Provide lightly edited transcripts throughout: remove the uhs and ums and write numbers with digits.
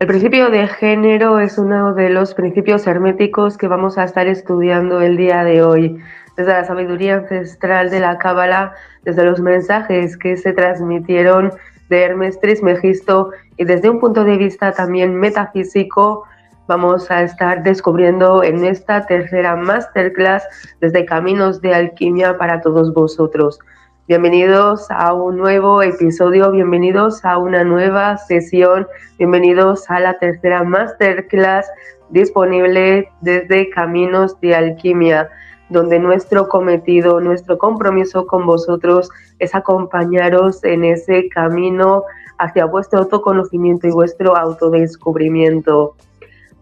El principio de género es uno de los principios herméticos que vamos a estar estudiando el día de hoy, desde la sabiduría ancestral de la Cábala, desde los mensajes que se transmitieron de Hermes Trismegisto y desde un punto de vista también metafísico. Vamos a estar descubriendo en esta tercera masterclass desde Caminos de Alquimia para todos vosotros. Bienvenidos a un nuevo episodio, bienvenidos a una nueva sesión, bienvenidos a la tercera masterclass disponible desde Caminos de Alquimia, donde nuestro cometido, nuestro compromiso con vosotros es acompañaros en ese camino hacia vuestro autoconocimiento y vuestro autodescubrimiento.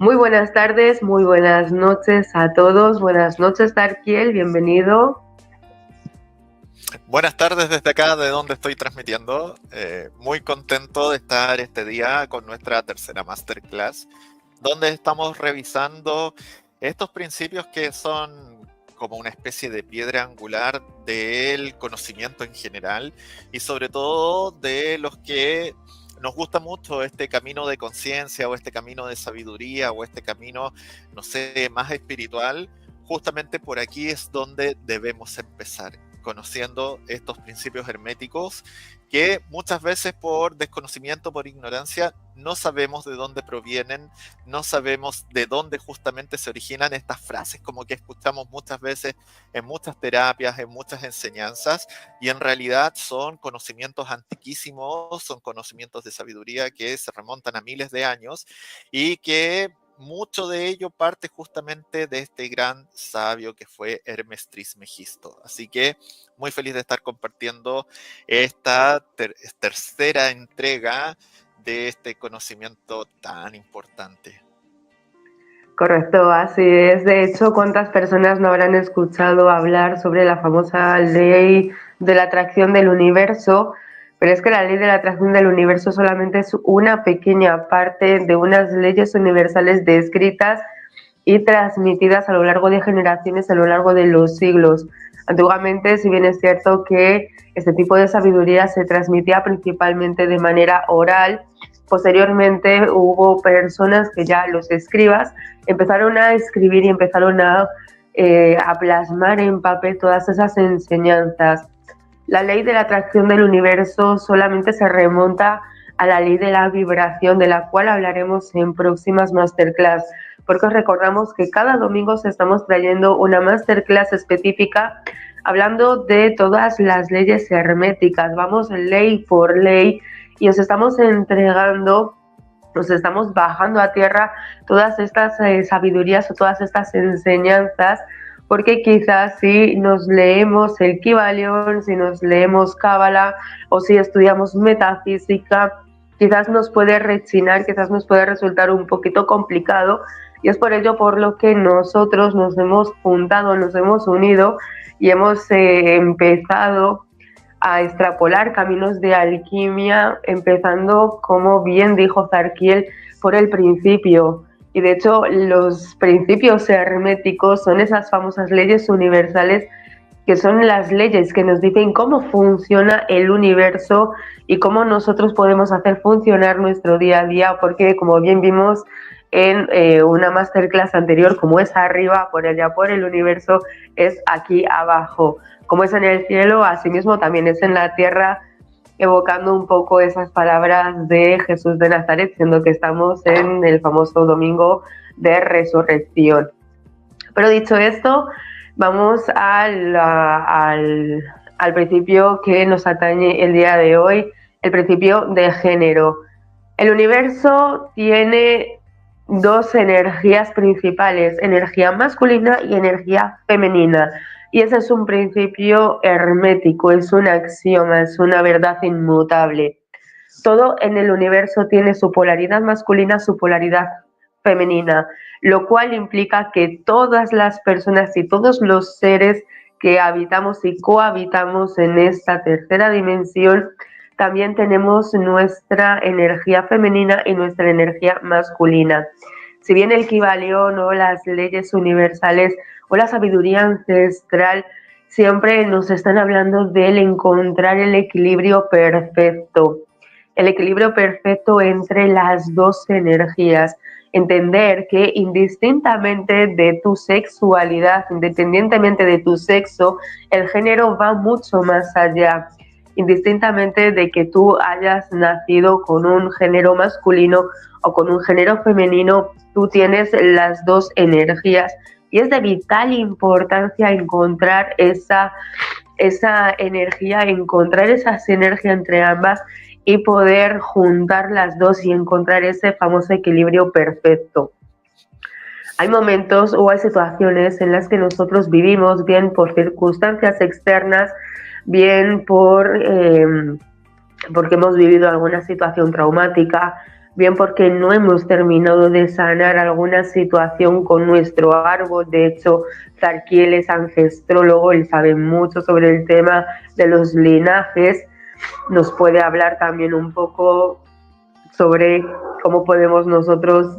Muy buenas tardes, muy buenas noches a todos. Buenas noches, Tarkiel, bienvenido. Buenas tardes desde acá, de donde estoy transmitiendo. Muy contento de estar este día con nuestra tercera masterclass, donde estamos revisando estos principios que son como una especie de piedra angular del conocimiento en general y sobre todo de los que nos gusta mucho este camino de conciencia o este camino de sabiduría o este camino, no sé, más espiritual. Justamente por aquí es donde debemos empezar, conociendo estos principios herméticos que muchas veces por desconocimiento, por ignorancia, no sabemos de dónde provienen, no sabemos de dónde justamente se originan estas frases, como que escuchamos muchas veces en muchas terapias, en muchas enseñanzas, y en realidad son conocimientos antiquísimos, son conocimientos de sabiduría que se remontan a miles de años y que mucho de ello parte justamente de este gran sabio que fue Hermes Trismegisto. Así que muy feliz de estar compartiendo esta tercera entrega de este conocimiento tan importante. Correcto, así es. De hecho, ¿cuántas personas no habrán escuchado hablar sobre la famosa ley de la atracción del universo? Pero es que la ley de la atracción del universo solamente es una pequeña parte de unas leyes universales descritas y transmitidas a lo largo de generaciones, a lo largo de los siglos. Antiguamente, si bien es cierto que este tipo de sabiduría se transmitía principalmente de manera oral, posteriormente hubo personas que ya los escribas empezaron a escribir y empezaron a plasmar en papel todas esas enseñanzas. La ley de la atracción del universo solamente se remonta a la ley de la vibración, de la cual hablaremos en próximas masterclass, porque os recordamos que cada domingo os estamos trayendo una masterclass específica hablando de todas las leyes herméticas. Vamos ley por ley y os estamos entregando, nos estamos bajando a tierra todas estas sabidurías o todas estas enseñanzas, porque quizás si nos leemos el Kybalión, si nos leemos Cábala o si estudiamos metafísica, quizás nos puede rechinar, quizás nos puede resultar un poquito complicado, y es por ello por lo que nosotros nos hemos juntado, nos hemos unido y hemos empezado a extrapolar caminos de alquimia, empezando, como bien dijo Tarkiel, por el principio. Y de hecho, los principios herméticos son esas famosas leyes universales que son las leyes que nos dicen cómo funciona el universo y cómo nosotros podemos hacer funcionar nuestro día a día, porque como bien vimos en una masterclass anterior, como es arriba, por allá por el universo, es aquí abajo. Como es en el cielo, asimismo también es en la tierra, evocando un poco esas palabras de Jesús de Nazaret, siendo que estamos en el famoso domingo de resurrección. Pero dicho esto, vamos al principio que nos atañe el día de hoy, el principio de género. El universo tiene dos energías principales, energía masculina y energía femenina. Y ese es un principio hermético, es un axioma, es una verdad inmutable. Todo en el universo tiene su polaridad masculina, su polaridad femenina, lo cual implica que todas las personas y todos los seres que habitamos y cohabitamos en esta tercera dimensión, también tenemos nuestra energía femenina y nuestra energía masculina. Si bien el Kybalión o las leyes universales o la sabiduría ancestral siempre nos están hablando del encontrar el equilibrio perfecto, el equilibrio perfecto entre las dos energías. Entender que indistintamente de tu sexualidad, independientemente de tu sexo, el género va mucho más allá. Indistintamente de que tú hayas nacido con un género masculino o con un género femenino, tú tienes las dos energías y es de vital importancia encontrar esa energía, encontrar esa sinergia entre ambas y poder juntar las dos y encontrar ese famoso equilibrio perfecto. Hay momentos o hay situaciones en las que nosotros vivimos, bien por circunstancias externas, bien porque hemos vivido alguna situación traumática, bien porque no hemos terminado de sanar alguna situación con nuestro árbol. De hecho, Zarkiel es ancestrólogo, él sabe mucho sobre el tema de los linajes, nos puede hablar también un poco sobre cómo podemos nosotros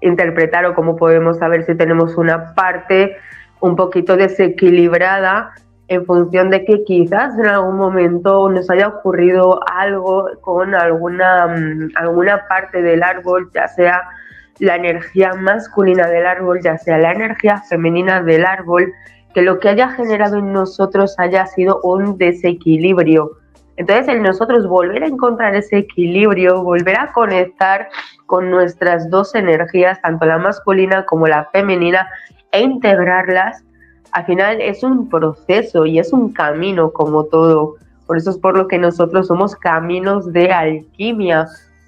interpretar o cómo podemos saber si tenemos una parte un poquito desequilibrada en función de que quizás en algún momento nos haya ocurrido algo con alguna parte del árbol, ya sea la energía masculina del árbol, ya sea la energía femenina del árbol, que lo que haya generado en nosotros haya sido un desequilibrio. Entonces, el nosotros volver a encontrar ese equilibrio, volver a conectar con nuestras dos energías, tanto la masculina como la femenina, e integrarlas, al final es un proceso y es un camino como todo. Por eso es por lo que nosotros somos caminos de alquimia,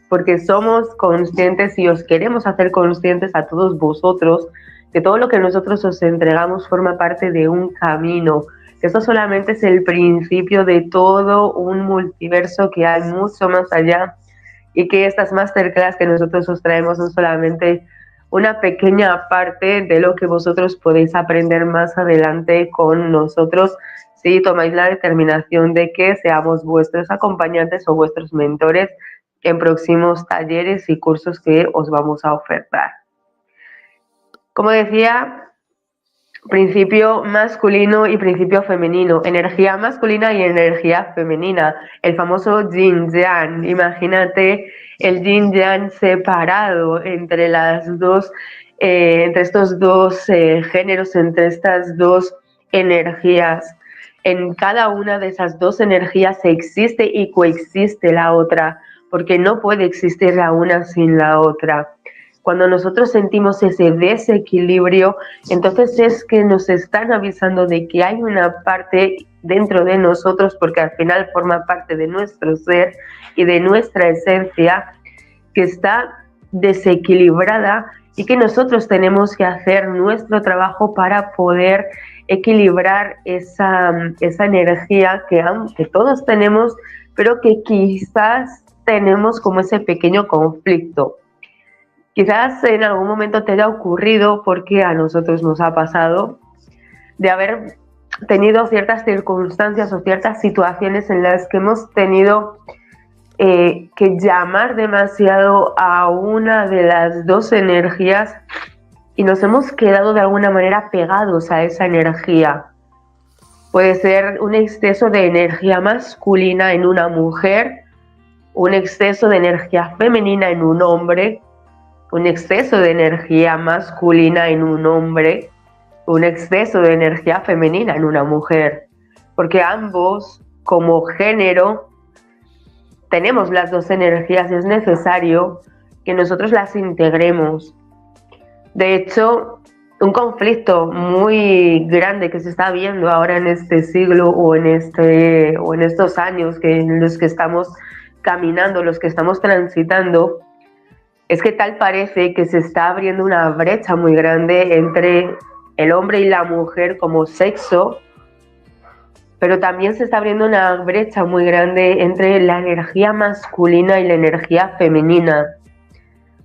porque somos conscientes y os queremos hacer conscientes a todos vosotros que todo lo que nosotros os entregamos forma parte de un camino, que esto solamente es el principio de todo un multiverso que hay mucho más allá y que estas masterclass que nosotros os traemos son solamente una pequeña parte de lo que vosotros podéis aprender más adelante con nosotros si tomáis la determinación de que seamos vuestros acompañantes o vuestros mentores en próximos talleres y cursos que os vamos a ofertar. Como decía, principio masculino y principio femenino, energía masculina y energía femenina, el famoso yin yang. Imagínate el yin yang separado entre entre estos dos géneros, entre estas dos energías. En cada una de esas dos energías existe y coexiste la otra, porque no puede existir la una sin la otra. Cuando nosotros sentimos ese desequilibrio, entonces es que nos están avisando de que hay una parte dentro de nosotros, porque al final forma parte de nuestro ser y de nuestra esencia, que está desequilibrada y que nosotros tenemos que hacer nuestro trabajo para poder equilibrar esa energía que todos tenemos, pero que quizás tenemos como ese pequeño conflicto. Quizás en algún momento te haya ocurrido, porque a nosotros nos ha pasado, de haber tenido ciertas circunstancias o ciertas situaciones en las que hemos tenido que llamar demasiado a una de las dos energías y nos hemos quedado de alguna manera pegados a esa energía. Puede ser un exceso de energía masculina en una mujer, un exceso de energía femenina en un hombre, un exceso de energía masculina en un hombre, un exceso de energía femenina en una mujer, porque ambos como género tenemos las dos energías y es necesario que nosotros las integremos. De hecho, un conflicto muy grande que se está viendo ahora en este siglo o en estos años en los que estamos caminando, los que estamos transitando, es que tal parece que se está abriendo una brecha muy grande entre el hombre y la mujer como sexo, pero también se está abriendo una brecha muy grande entre la energía masculina y la energía femenina.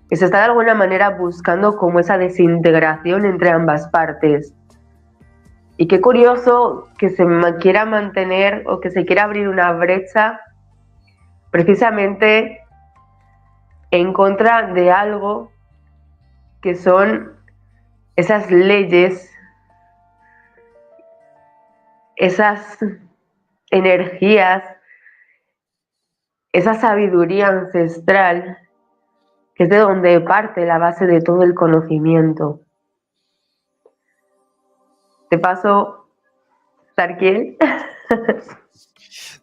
Y se está de alguna manera buscando como esa desintegración entre ambas partes. Y qué curioso que se quiera mantener o que se quiera abrir una brecha precisamente en contra de algo que son esas leyes, esas energías, esa sabiduría ancestral, que es de donde parte la base de todo el conocimiento. Te paso, Sarkiel.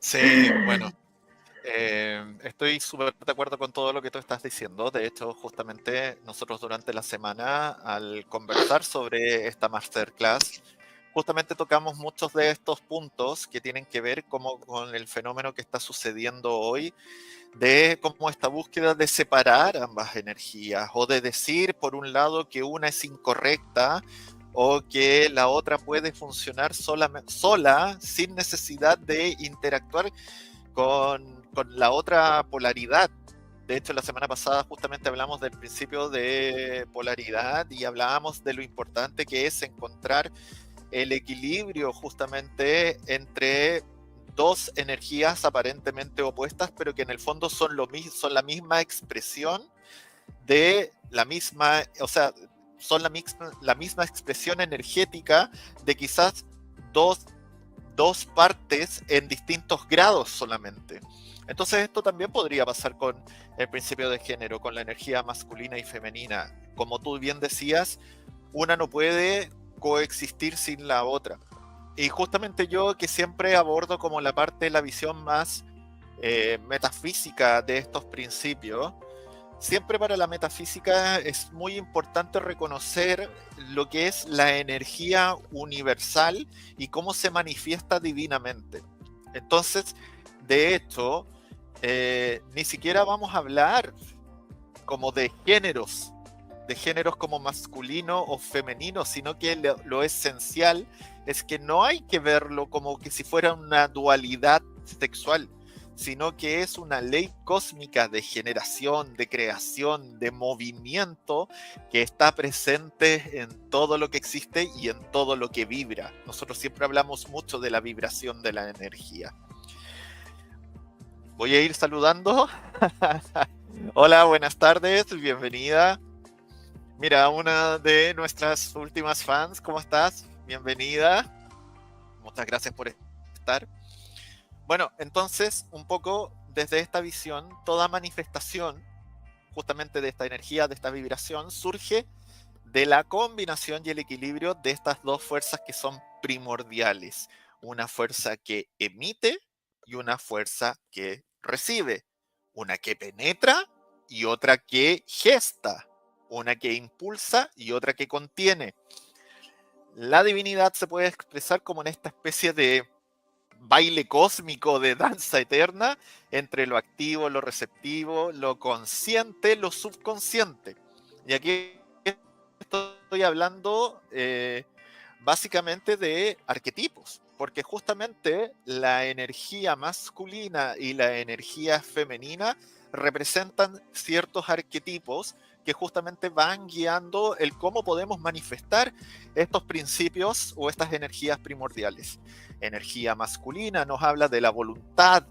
Sí, bueno, estoy súper de acuerdo con todo lo que tú estás diciendo. De hecho, justamente nosotros durante la semana, al conversar sobre esta masterclass, justamente tocamos muchos de estos puntos que tienen que ver como con el fenómeno que está sucediendo hoy, de cómo esta búsqueda de separar ambas energías o de decir, por un lado, que una es incorrecta o que la otra puede funcionar sola sin necesidad de interactuar con la otra polaridad. De hecho, la semana pasada justamente hablamos del principio de polaridad y hablábamos de lo importante que es encontrar el equilibrio justamente entre dos energías aparentemente opuestas, pero que en el fondo son la misma expresión de la misma, o sea, son la misma expresión energética de quizás dos partes en distintos grados solamente. Entonces esto también podría pasar con el principio de género, con la energía masculina y femenina. Como tú bien decías, una no puede coexistir sin la otra. Y justamente yo, que siempre abordo como la parte de la visión más metafísica de estos principios, siempre para la metafísica es muy importante reconocer lo que es la energía universal y cómo se manifiesta divinamente. Entonces, de hecho, ni siquiera vamos a hablar como de géneros como masculino o femenino, sino que lo esencial es que no hay que verlo como que si fuera una dualidad sexual, sino que es una ley cósmica de generación, de creación, de movimiento que está presente en todo lo que existe y en todo lo que vibra. Nosotros siempre hablamos mucho de la vibración de la energía. Voy a ir saludando. Hola, buenas tardes, bienvenida. Mira, una de nuestras últimas fans, ¿cómo estás? Bienvenida. Muchas gracias por estar. Bueno, entonces, un poco desde esta visión, toda manifestación justamente de esta energía, de esta vibración, surge de la combinación y el equilibrio de estas dos fuerzas que son primordiales. Una fuerza que emite y una fuerza que recibe. Una que penetra y otra que gesta. Una que impulsa y otra que contiene. La divinidad se puede expresar como en esta especie de baile cósmico, de danza eterna entre lo activo, lo receptivo, lo consciente, lo subconsciente. Y aquí estoy hablando básicamente de arquetipos, porque justamente la energía masculina y la energía femenina representan ciertos arquetipos que justamente van guiando el cómo podemos manifestar estos principios o estas energías primordiales. Energía masculina nos habla de la voluntad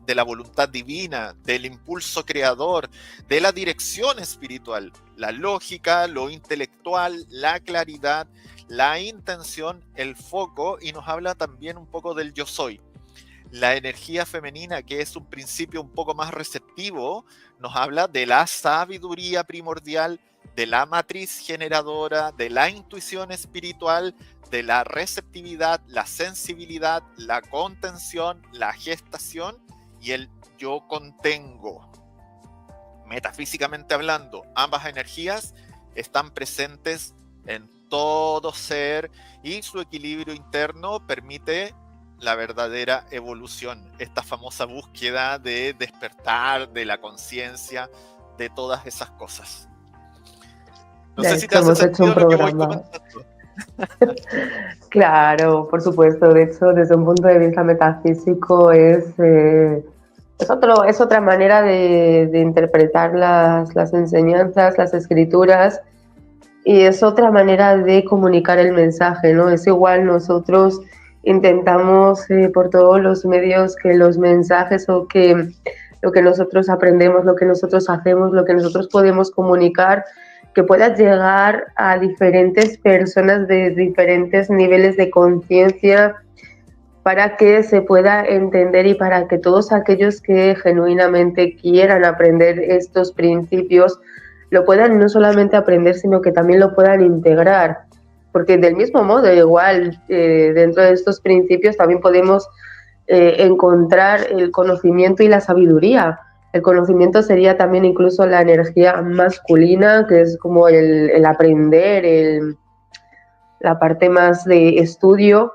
divina, del impulso creador, de la dirección espiritual, la lógica, lo intelectual, la claridad, la intención, el foco, y nos habla también un poco del yo soy. La energía femenina, que es un principio un poco más receptivo, nos habla de la sabiduría primordial, de la matriz generadora, de la intuición espiritual, de la receptividad, la sensibilidad, la contención, la gestación y el yo contengo. Metafísicamente hablando, ambas energías están presentes en todo ser y su equilibrio interno permite la verdadera evolución, esta famosa búsqueda de despertar, de la conciencia, de todas esas cosas. No sé si te hace sentido lo que voy comentando. Claro, por supuesto. De hecho, desde un punto de vista metafísico es otra manera de interpretar las enseñanzas, las escrituras, y es otra manera de comunicar el mensaje, ¿no? Es igual, nosotros intentamos por todos los medios que los mensajes o que lo que nosotros aprendemos, lo que nosotros hacemos, lo que nosotros podemos comunicar, que pueda llegar a diferentes personas de diferentes niveles de conciencia, para que se pueda entender y para que todos aquellos que genuinamente quieran aprender estos principios lo puedan no solamente aprender, sino que también lo puedan integrar. Porque del mismo modo, igual, dentro de estos principios también podemos encontrar el conocimiento y la sabiduría. El conocimiento sería también incluso la energía masculina, que es como el aprender, la parte más de estudio,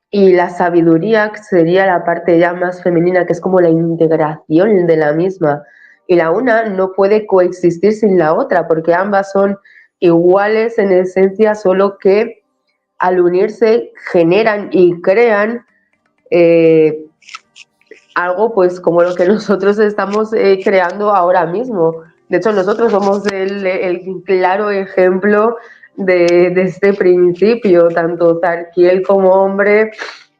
y la sabiduría sería la parte ya más femenina, que es como la integración de la misma. Y la una no puede coexistir sin la otra, porque ambas son iguales en esencia, solo que al unirse generan y crean algo pues como lo que nosotros estamos creando ahora mismo. De hecho, nosotros somos el claro ejemplo de este principio, tanto Zarkiel como hombre,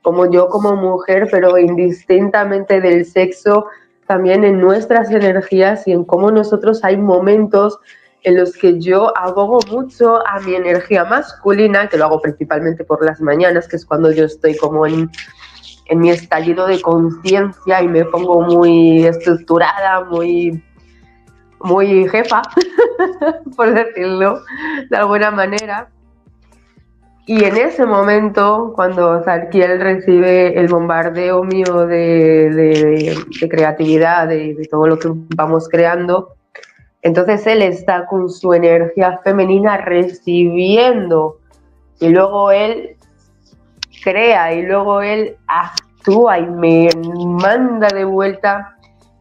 como yo como mujer, pero indistintamente del sexo, también en nuestras energías y en cómo nosotros hay momentos en los que yo abogo mucho a mi energía masculina, que lo hago principalmente por las mañanas, que es cuando yo estoy como en mi estallido de conciencia y me pongo muy estructurada, muy jefa, por decirlo de alguna manera. Y en ese momento, cuando Zarkiel recibe el bombardeo mío de creatividad, de todo lo que vamos creando, entonces él está con su energía femenina recibiendo, y luego él crea, y luego él actúa y me manda de vuelta,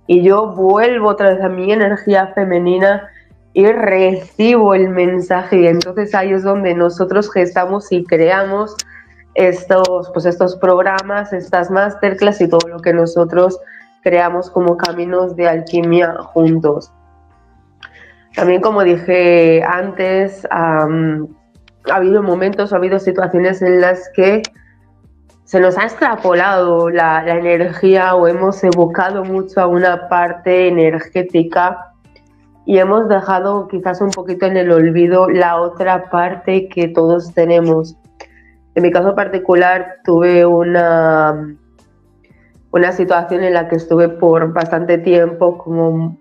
y yo vuelvo otra vez a mi energía femenina y recibo el mensaje. Y entonces ahí es donde nosotros gestamos y creamos estos programas, estas masterclass y todo lo que nosotros creamos como caminos de alquimia juntos. También, como dije antes, ha habido momentos, ha habido situaciones en las que se nos ha extrapolado la energía o hemos evocado mucho a una parte energética y hemos dejado quizás un poquito en el olvido la otra parte que todos tenemos. En mi caso particular tuve una situación en la que estuve por bastante tiempo como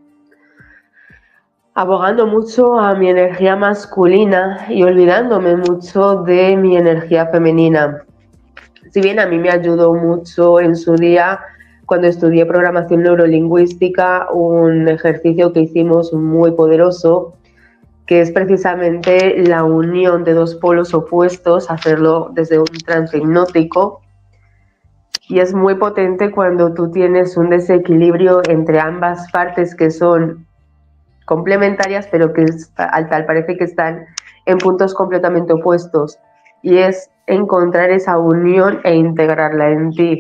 abogando mucho a mi energía masculina y olvidándome mucho de mi energía femenina. Si bien a mí me ayudó mucho en su día, cuando estudié programación neurolingüística, un ejercicio que hicimos muy poderoso, que es precisamente la unión de dos polos opuestos, hacerlo desde un trance hipnótico. Y es muy potente cuando tú tienes un desequilibrio entre ambas partes que son complementarias, pero que tal parece que están en puntos completamente opuestos. Y es encontrar esa unión e integrarla en ti.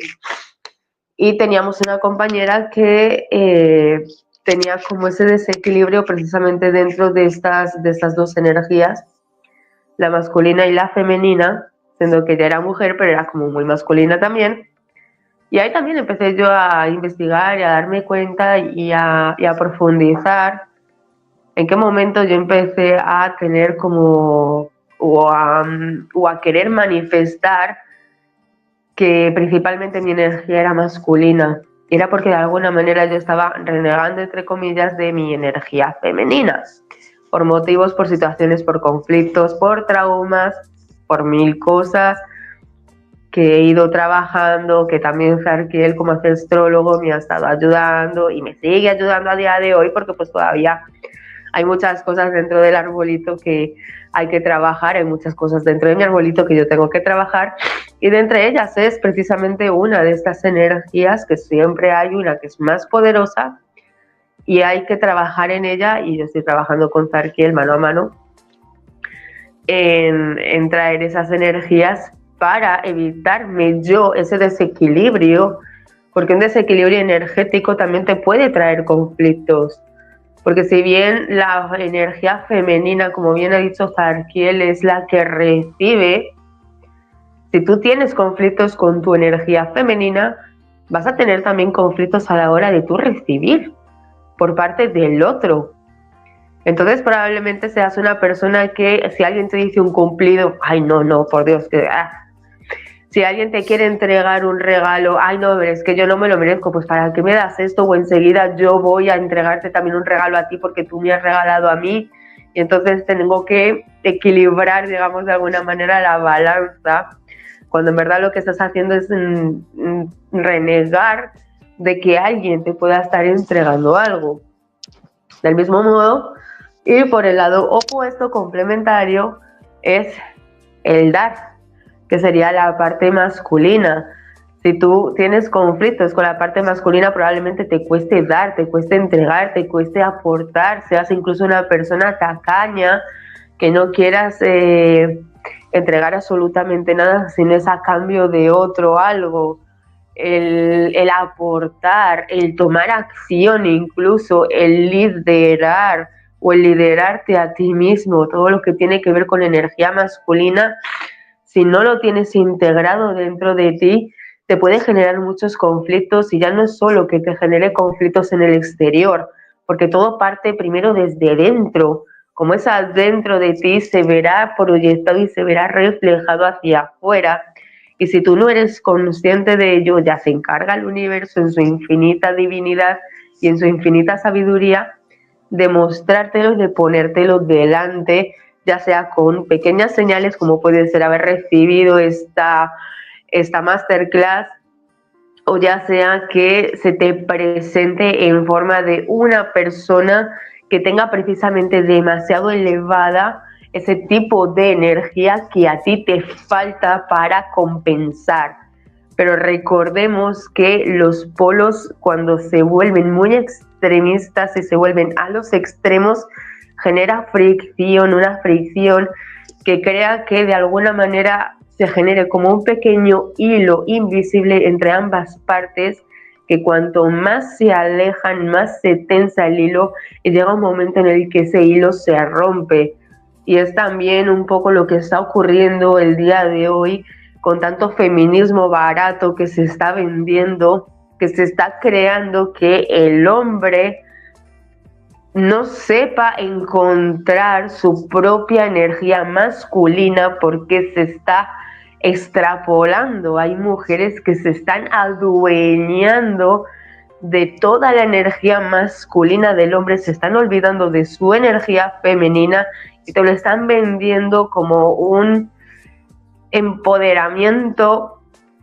Y teníamos una compañera que tenía como ese desequilibrio precisamente dentro de estas dos energías, la masculina y la femenina, siendo que ella era mujer, pero era como muy masculina también. Y ahí también empecé yo a investigar y a darme cuenta y a profundizar en qué momento yo empecé a tener como o a querer manifestar que principalmente mi energía era masculina. Era porque de alguna manera yo estaba renegando, entre comillas, de mi energía femenina. Por motivos, por situaciones, por conflictos, por traumas, por mil cosas que he ido trabajando, que también Zarkiel como astrólogo me ha estado ayudando y me sigue ayudando a día de hoy, porque pues todavía hay muchas cosas dentro del arbolito que hay que trabajar, hay muchas cosas dentro de mi arbolito que yo tengo que trabajar, y de entre ellas es precisamente una de estas energías, que siempre hay una que es más poderosa y hay que trabajar en ella, y yo estoy trabajando con Zarkiel mano a mano en traer esas energías para evitarme yo ese desequilibrio, porque un desequilibrio energético también te puede traer conflictos. Porque si bien la energía femenina, como bien ha dicho Zarkiel, es la que recibe, si tú tienes conflictos con tu energía femenina, vas a tener también conflictos a la hora de tú recibir por parte del otro. Entonces probablemente seas una persona que si alguien te dice un cumplido, ay no, por Dios, que Si alguien te quiere entregar un regalo, ay no, pero es que yo no me lo merezco, pues ¿para qué me das esto? O enseguida yo voy a entregarte también un regalo a ti porque tú me has regalado a mí. Y entonces tengo que equilibrar, digamos, de alguna manera la balanza, cuando en verdad lo que estás haciendo es renegar de que alguien te pueda estar entregando algo. Del mismo modo, y por el lado opuesto, complementario, es el dar, que sería la parte masculina. Si tú tienes conflictos con la parte masculina, probablemente te cueste dar, te cueste entregar, te cueste aportar, seas incluso una persona tacaña, que no quieras entregar absolutamente nada, sino es a cambio de otro algo. El aportar, el tomar acción, incluso el liderar o el liderarte a ti mismo, todo lo que tiene que ver con energía masculina, si no lo tienes integrado dentro de ti, te puede generar muchos conflictos, y ya no es solo que te genere conflictos en el exterior, porque todo parte primero desde dentro. Como es adentro de ti, se verá proyectado y se verá reflejado hacia afuera. Y si tú no eres consciente de ello, ya se encarga el universo en su infinita divinidad y en su infinita sabiduría de mostrártelo, de ponértelo delante, ya sea con pequeñas señales como puede ser haber recibido esta masterclass, o ya sea que se te presente en forma de una persona que tenga precisamente demasiado elevada ese tipo de energía que a ti te falta para compensar. Pero recordemos que los polos, cuando se vuelven muy extremistas y se vuelven a los extremos, genera fricción, una fricción que crea que de alguna manera se genere como un pequeño hilo invisible entre ambas partes, que cuanto más se alejan, más se tensa el hilo, y llega un momento en el que ese hilo se rompe. Y es también un poco lo que está ocurriendo el día de hoy con tanto feminismo barato que se está vendiendo, que se está creando, que el hombre no sepa encontrar su propia energía masculina porque se está extrapolando. Hay mujeres que se están adueñando de toda la energía masculina del hombre, se están olvidando de su energía femenina y te lo están vendiendo como un empoderamiento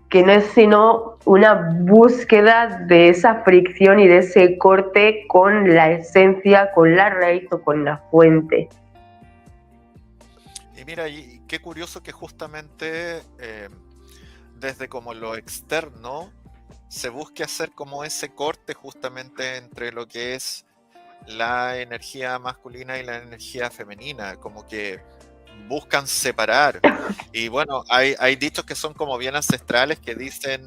que no es sino una búsqueda de esa fricción y de ese corte con la esencia, con la raíz o con la fuente. Y mira, y qué curioso que justamente desde como lo externo se busque hacer como ese corte justamente entre lo que es la energía masculina y la energía femenina, como que buscan separar. Y bueno, hay dichos que son como bien ancestrales que dicen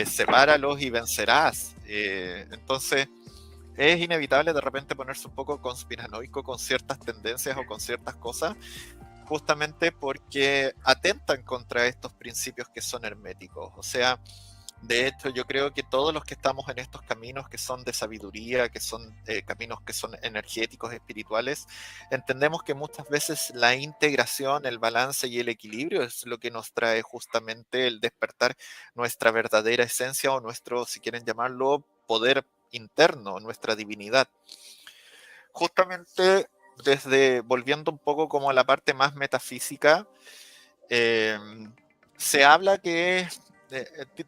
sepáralos y vencerás. Entonces es inevitable de repente ponerse un poco conspiranoico con ciertas tendencias o con ciertas cosas, justamente porque atentan contra estos principios que son herméticos. O sea, de hecho, yo creo que todos los que estamos en estos caminos que son de sabiduría, que son caminos que son energéticos, espirituales, entendemos que muchas veces la integración, el balance y el equilibrio es lo que nos trae justamente el despertar nuestra verdadera esencia o nuestro, si quieren llamarlo, poder interno, nuestra divinidad. Justamente volviendo un poco como a la parte más metafísica, se habla que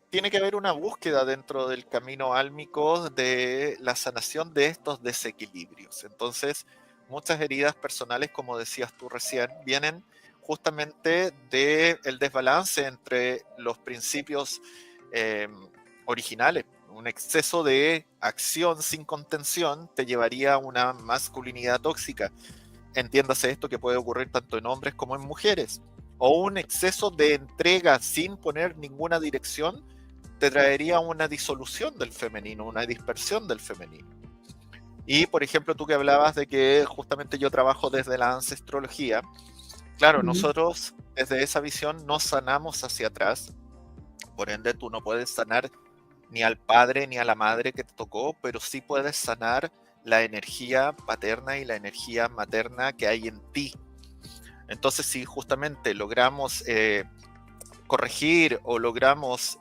tiene que haber una búsqueda dentro del camino álmico de la sanación de estos desequilibrios. Entonces, muchas heridas personales, como decías tú recién, vienen justamente del desbalance entre los principios originales. Un exceso de acción sin contención te llevaría a una masculinidad tóxica. Entiéndase esto que puede ocurrir tanto en hombres como en mujeres. O un exceso de entrega sin poner ninguna dirección te traería una disolución del femenino, una dispersión del femenino. Y, por ejemplo, tú que hablabas de que justamente yo trabajo desde la ancestrología, claro, nosotros desde esa visión nos sanamos hacia atrás, por ende tú no puedes sanar ni al padre ni a la madre que te tocó, pero sí puedes sanar la energía paterna y la energía materna que hay en ti. Entonces, si justamente logramos corregir o logramos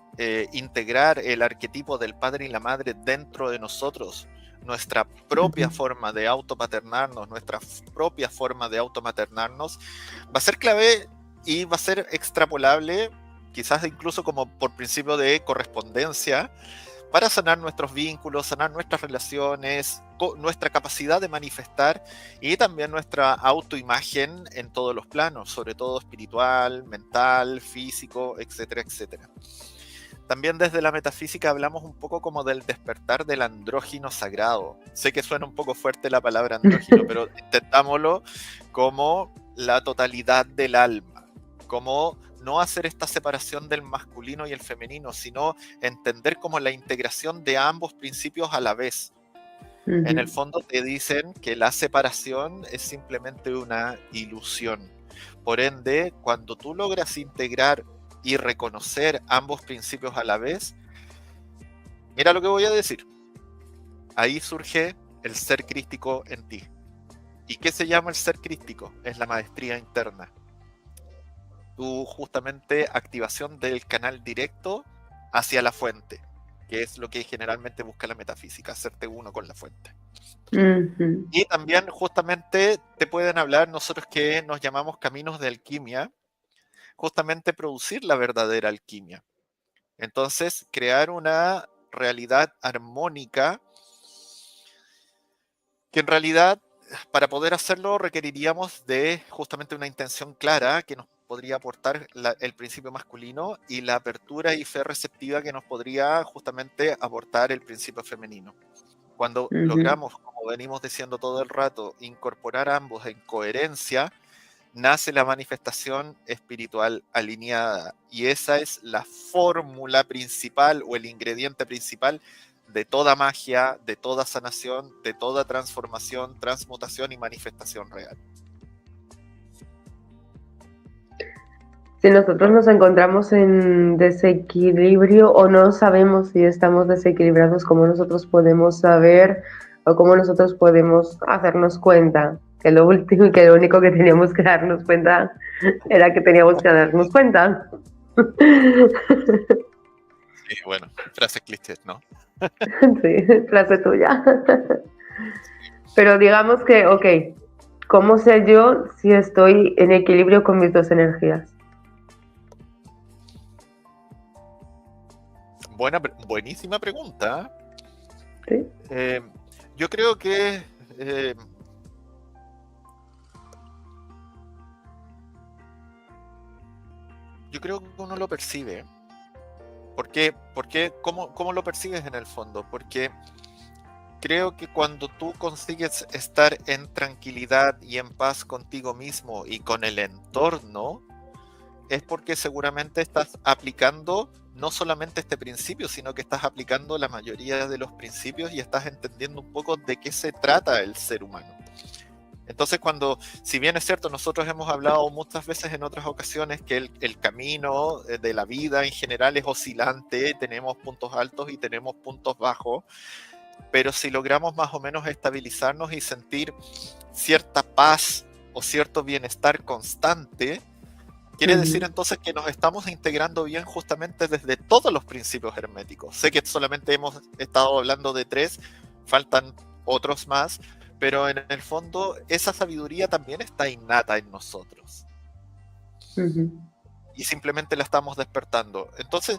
integrar el arquetipo del padre y la madre dentro de nosotros, nuestra propia forma de autopaternarnos, nuestra propia forma de automaternarnos, va a ser clave y va a ser extrapolable, quizás incluso como por principio de correspondencia, para sanar nuestros vínculos, sanar nuestras relaciones, nuestra capacidad de manifestar y también nuestra autoimagen en todos los planos, sobre todo espiritual, mental, físico, etcétera, etcétera. También desde la metafísica hablamos un poco como del despertar del andrógino sagrado. Sé que suena un poco fuerte la palabra andrógino, pero intentámoslo como la totalidad del alma, como no hacer esta separación del masculino y el femenino, sino entender como la integración de ambos principios a la vez. En el fondo te dicen que la separación es simplemente una ilusión. Por ende, cuando tú logras integrar y reconocer ambos principios a la vez, mira lo que voy a decir. Ahí surge el ser crístico en ti. ¿Y qué se llama el ser crístico? Es la maestría interna. Tu justamente activación del canal directo hacia la fuente, que es lo que generalmente busca la metafísica, hacerte uno con la fuente. Y también justamente te pueden hablar, nosotros que nos llamamos caminos de alquimia, justamente producir la verdadera alquimia. Entonces, crear una realidad armónica que en realidad, para poder hacerlo, requeriríamos de justamente una intención clara que nos podría aportar el principio masculino y la apertura y fe receptiva que nos podría justamente aportar el principio femenino. Cuando logramos, como venimos diciendo todo el rato, incorporar ambos en coherencia, nace la manifestación espiritual alineada. Y esa es la fórmula principal o el ingrediente principal de toda magia, de toda sanación, de toda transformación, transmutación y manifestación real. Si nosotros nos encontramos en desequilibrio o no sabemos si estamos desequilibrados, ¿cómo nosotros podemos saber o cómo nosotros podemos hacernos cuenta? Que lo único que teníamos que darnos cuenta era que teníamos que darnos cuenta. Sí, bueno, frase cliché, ¿no? Sí, frase tuya. Pero digamos que, ok, ¿cómo sé yo si estoy en equilibrio con mis dos energías? Buenísima pregunta. ¿Sí? Yo creo que uno lo percibe. ¿Por qué? ¿Cómo lo percibes en el fondo? Porque creo que cuando tú consigues estar en tranquilidad y en paz contigo mismo y con el entorno, es porque seguramente estás aplicando no solamente este principio, sino que estás aplicando la mayoría de los principios y estás entendiendo un poco de qué se trata el ser humano. Entonces, si bien es cierto, nosotros hemos hablado muchas veces en otras ocasiones que el camino de la vida en general es oscilante, tenemos puntos altos y tenemos puntos bajos, pero si logramos más o menos estabilizarnos y sentir cierta paz o cierto bienestar constante, quiere decir entonces que nos estamos integrando bien justamente desde todos los principios herméticos. Sé que solamente hemos estado hablando de 3, faltan otros más, pero en el fondo esa sabiduría también está innata en nosotros. Y simplemente la estamos despertando. Entonces,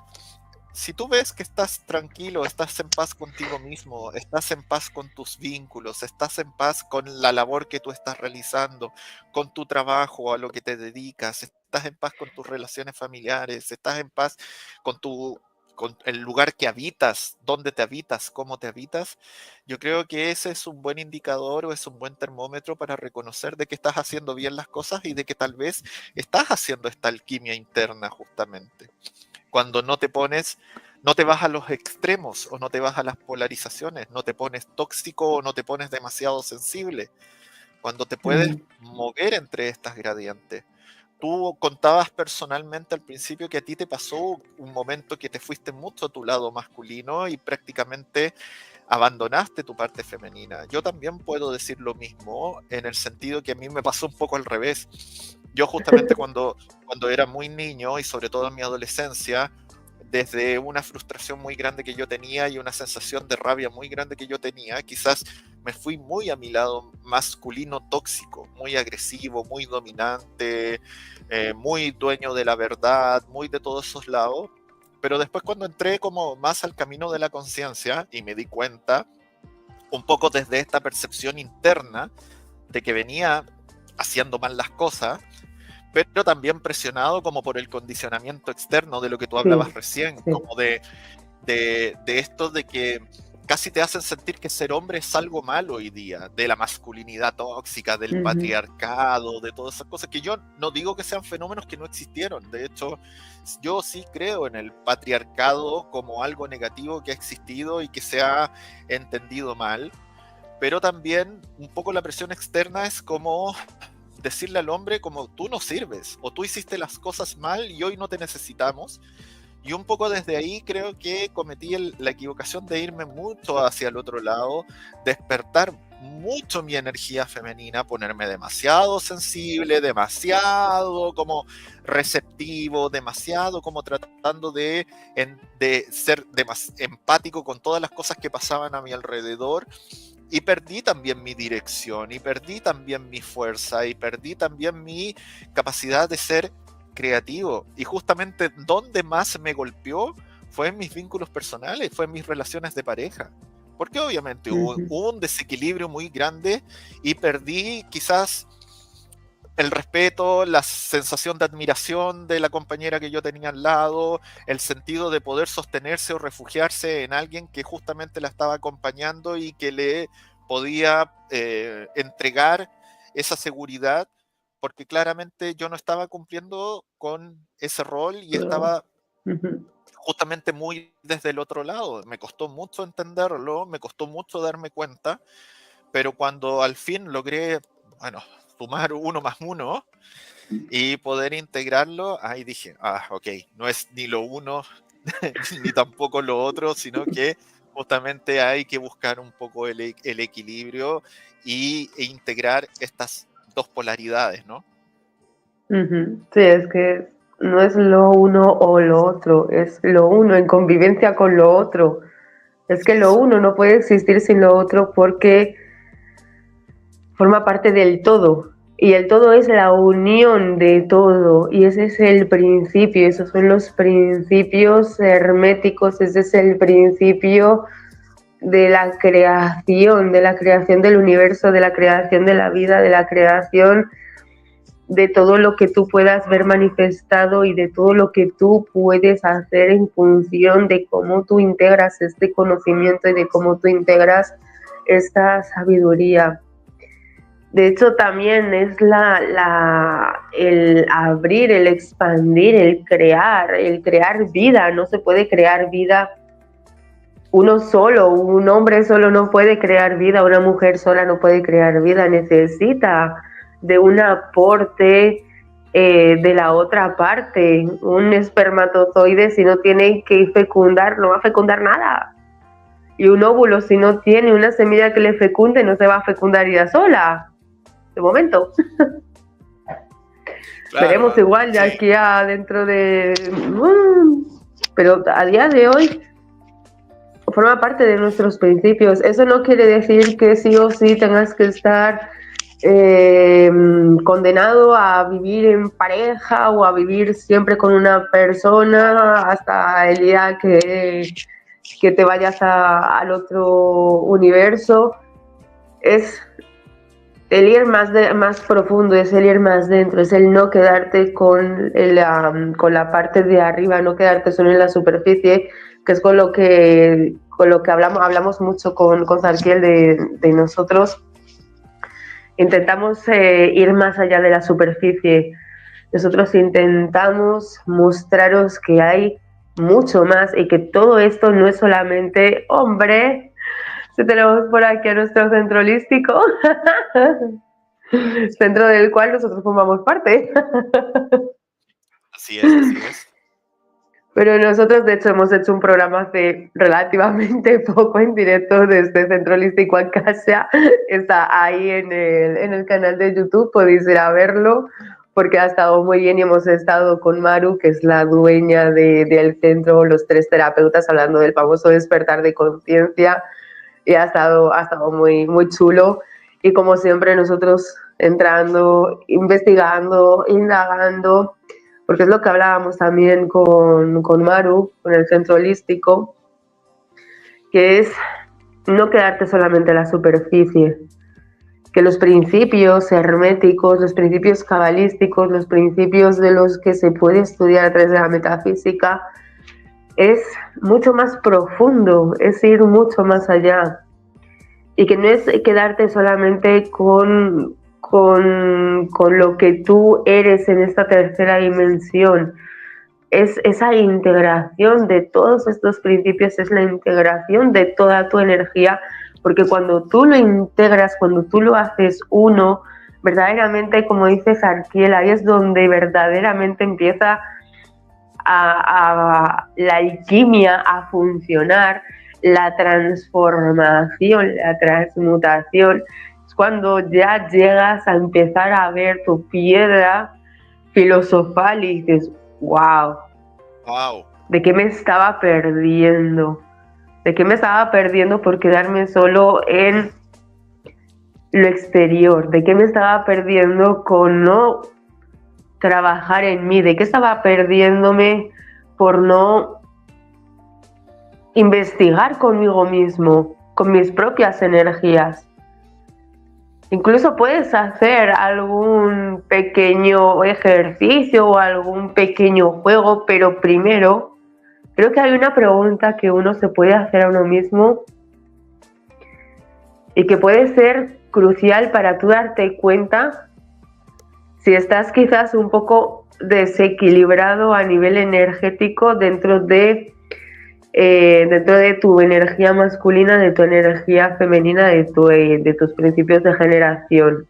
si tú ves que estás tranquilo, estás en paz contigo mismo, estás en paz con tus vínculos, estás en paz con la labor que tú estás realizando, con tu trabajo, a lo que te dedicas, estás en paz con tus relaciones familiares, estás en paz con el lugar que habitas, dónde te habitas, cómo te habitas, yo creo que ese es un buen indicador o es un buen termómetro para reconocer de que estás haciendo bien las cosas y de que tal vez estás haciendo esta alquimia interna justamente. Cuando no te vas a los extremos o no te vas a las polarizaciones, no te pones tóxico o no te pones demasiado sensible, cuando te puedes mover entre estas gradientes. Tú contabas personalmente al principio que a ti te pasó un momento que te fuiste mucho a tu lado masculino y prácticamente abandonaste tu parte femenina. Yo también puedo decir lo mismo en el sentido que a mí me pasó un poco al revés. Yo justamente cuando cuando era muy niño y sobre todo en mi adolescencia, desde una frustración muy grande que yo tenía y una sensación de rabia muy grande que yo tenía, quizás me fui muy a mi lado masculino tóxico, muy agresivo, muy dominante, muy dueño de la verdad, muy de todos esos lados. Pero después cuando entré como más al camino de la conciencia y me di cuenta, un poco desde esta percepción interna de que venía haciendo mal las cosas, pero también presionado como por el condicionamiento externo de lo que tú hablabas Sí, recién, sí. como de esto de que casi te hacen sentir que ser hombre es algo malo hoy día, de la masculinidad tóxica, del Ujú, patriarcado, de todas esas cosas, que yo no digo que sean fenómenos que no existieron, de hecho, yo sí creo en el patriarcado como algo negativo que ha existido y que se ha entendido mal, pero también un poco la presión externa es como decirle al hombre como tú no sirves o tú hiciste las cosas mal y hoy no te necesitamos. Y un poco desde ahí creo que cometí la equivocación de irme mucho hacia el otro lado, despertar mucho mi energía femenina, ponerme demasiado sensible, demasiado como receptivo, demasiado como tratando de ser empático con todas las cosas que pasaban a mi alrededor. Y perdí también mi dirección, y perdí también mi fuerza, y perdí también mi capacidad de ser creativo. Y justamente donde más me golpeó fue en mis vínculos personales, fue en mis relaciones de pareja. Porque obviamente ujú. hubo un desequilibrio muy grande y perdí quizás el respeto, la sensación de admiración de la compañera que yo tenía al lado, el sentido de poder sostenerse o refugiarse en alguien que justamente la estaba acompañando y que le podía entregar esa seguridad, porque claramente yo no estaba cumpliendo con ese rol y Claro. estaba Ujú. justamente muy desde el otro lado. Me costó mucho entenderlo, me costó mucho darme cuenta, pero cuando al fin logré, bueno, sumar uno más uno y poder integrarlo, ahí dije, ok, no es ni lo uno ni tampoco lo otro, sino que justamente hay que buscar un poco el equilibrio e integrar estas dos polaridades, ¿no? Ujú. Sí, es que no es lo uno o lo otro, es lo uno en convivencia con lo otro. Es Así que lo es. uno no puede existir sin lo otro porque forma parte del todo. Y el todo es la unión de todo. Y ese es el principio, esos son los principios herméticos, ese es el principio de la creación del universo, de la creación de la vida, de la creación de todo lo que tú puedas ver manifestado y de todo lo que tú puedes hacer en función de cómo tú integras este conocimiento y de cómo tú integras esta sabiduría. De hecho, también es el abrir, el expandir, el crear vida. No se puede crear vida uno solo, un hombre solo no puede crear vida, una mujer sola no puede crear vida, necesita de un aporte de la otra parte. Un espermatozoide, si no tiene que fecundar, no va a fecundar nada. Y un óvulo, si no tiene una semilla que le fecunde, no se va a fecundar ella sola. De momento. Veremos Claro, igual de sí. aquí a dentro de... Pero a día de hoy forma parte de nuestros principios. Eso no quiere decir que sí o sí tengas que estar condenado a vivir en pareja o a vivir siempre con una persona hasta el día que te vayas al otro universo. Es el ir más profundo, es el ir más dentro, es el no quedarte con la parte de arriba, no quedarte solo en la superficie, que es con lo que hablamos mucho con Zarquiel de nosotros. Intentamos ir más allá de la superficie. Nosotros intentamos mostraros que hay mucho más y que todo esto no es solamente hombre. Si tenemos por aquí a nuestro centro holístico, centro del cual nosotros formamos parte. Así es, así es. Pero nosotros, de hecho, hemos hecho un programa hace relativamente poco en directo desde Centro Holístico Acacia. Está ahí en el canal de YouTube, podéis ir a verlo, porque ha estado muy bien y hemos estado con Maru, que es la dueña del centro, los 3 terapeutas, hablando del famoso despertar de conciencia, y ha estado muy, muy chulo. Y como siempre nosotros entrando, investigando, indagando, porque es lo que hablábamos también con Maru, con el centro holístico, que es no quedarte solamente en la superficie, que los principios herméticos, los principios cabalísticos, los principios de los que se puede estudiar a través de la metafísica, es mucho más profundo, es ir mucho más allá. Y que no es quedarte solamente con lo que tú eres en esta tercera dimensión, es esa integración de todos estos principios, es la integración de toda tu energía, porque cuando tú lo integras, cuando tú lo haces uno, verdaderamente, como dice Sarkiel, ahí es donde verdaderamente empieza la alquimia a funcionar, la transformación, la transmutación. Es cuando ya llegas a empezar a ver tu piedra filosofal y dices, wow, ¿de qué me estaba perdiendo? ¿De qué me estaba perdiendo por quedarme solo en lo exterior? ¿De qué me estaba perdiendo con no trabajar en mí? ¿De qué estaba perdiéndome por no investigar conmigo mismo, con mis propias energías? Incluso puedes hacer algún pequeño ejercicio o algún pequeño juego, pero primero creo que hay una pregunta que uno se puede hacer a uno mismo y que puede ser crucial para tú darte cuenta si estás quizás un poco desequilibrado a nivel energético dentro de tu energía masculina, de tu energía femenina, de tus principios de generación.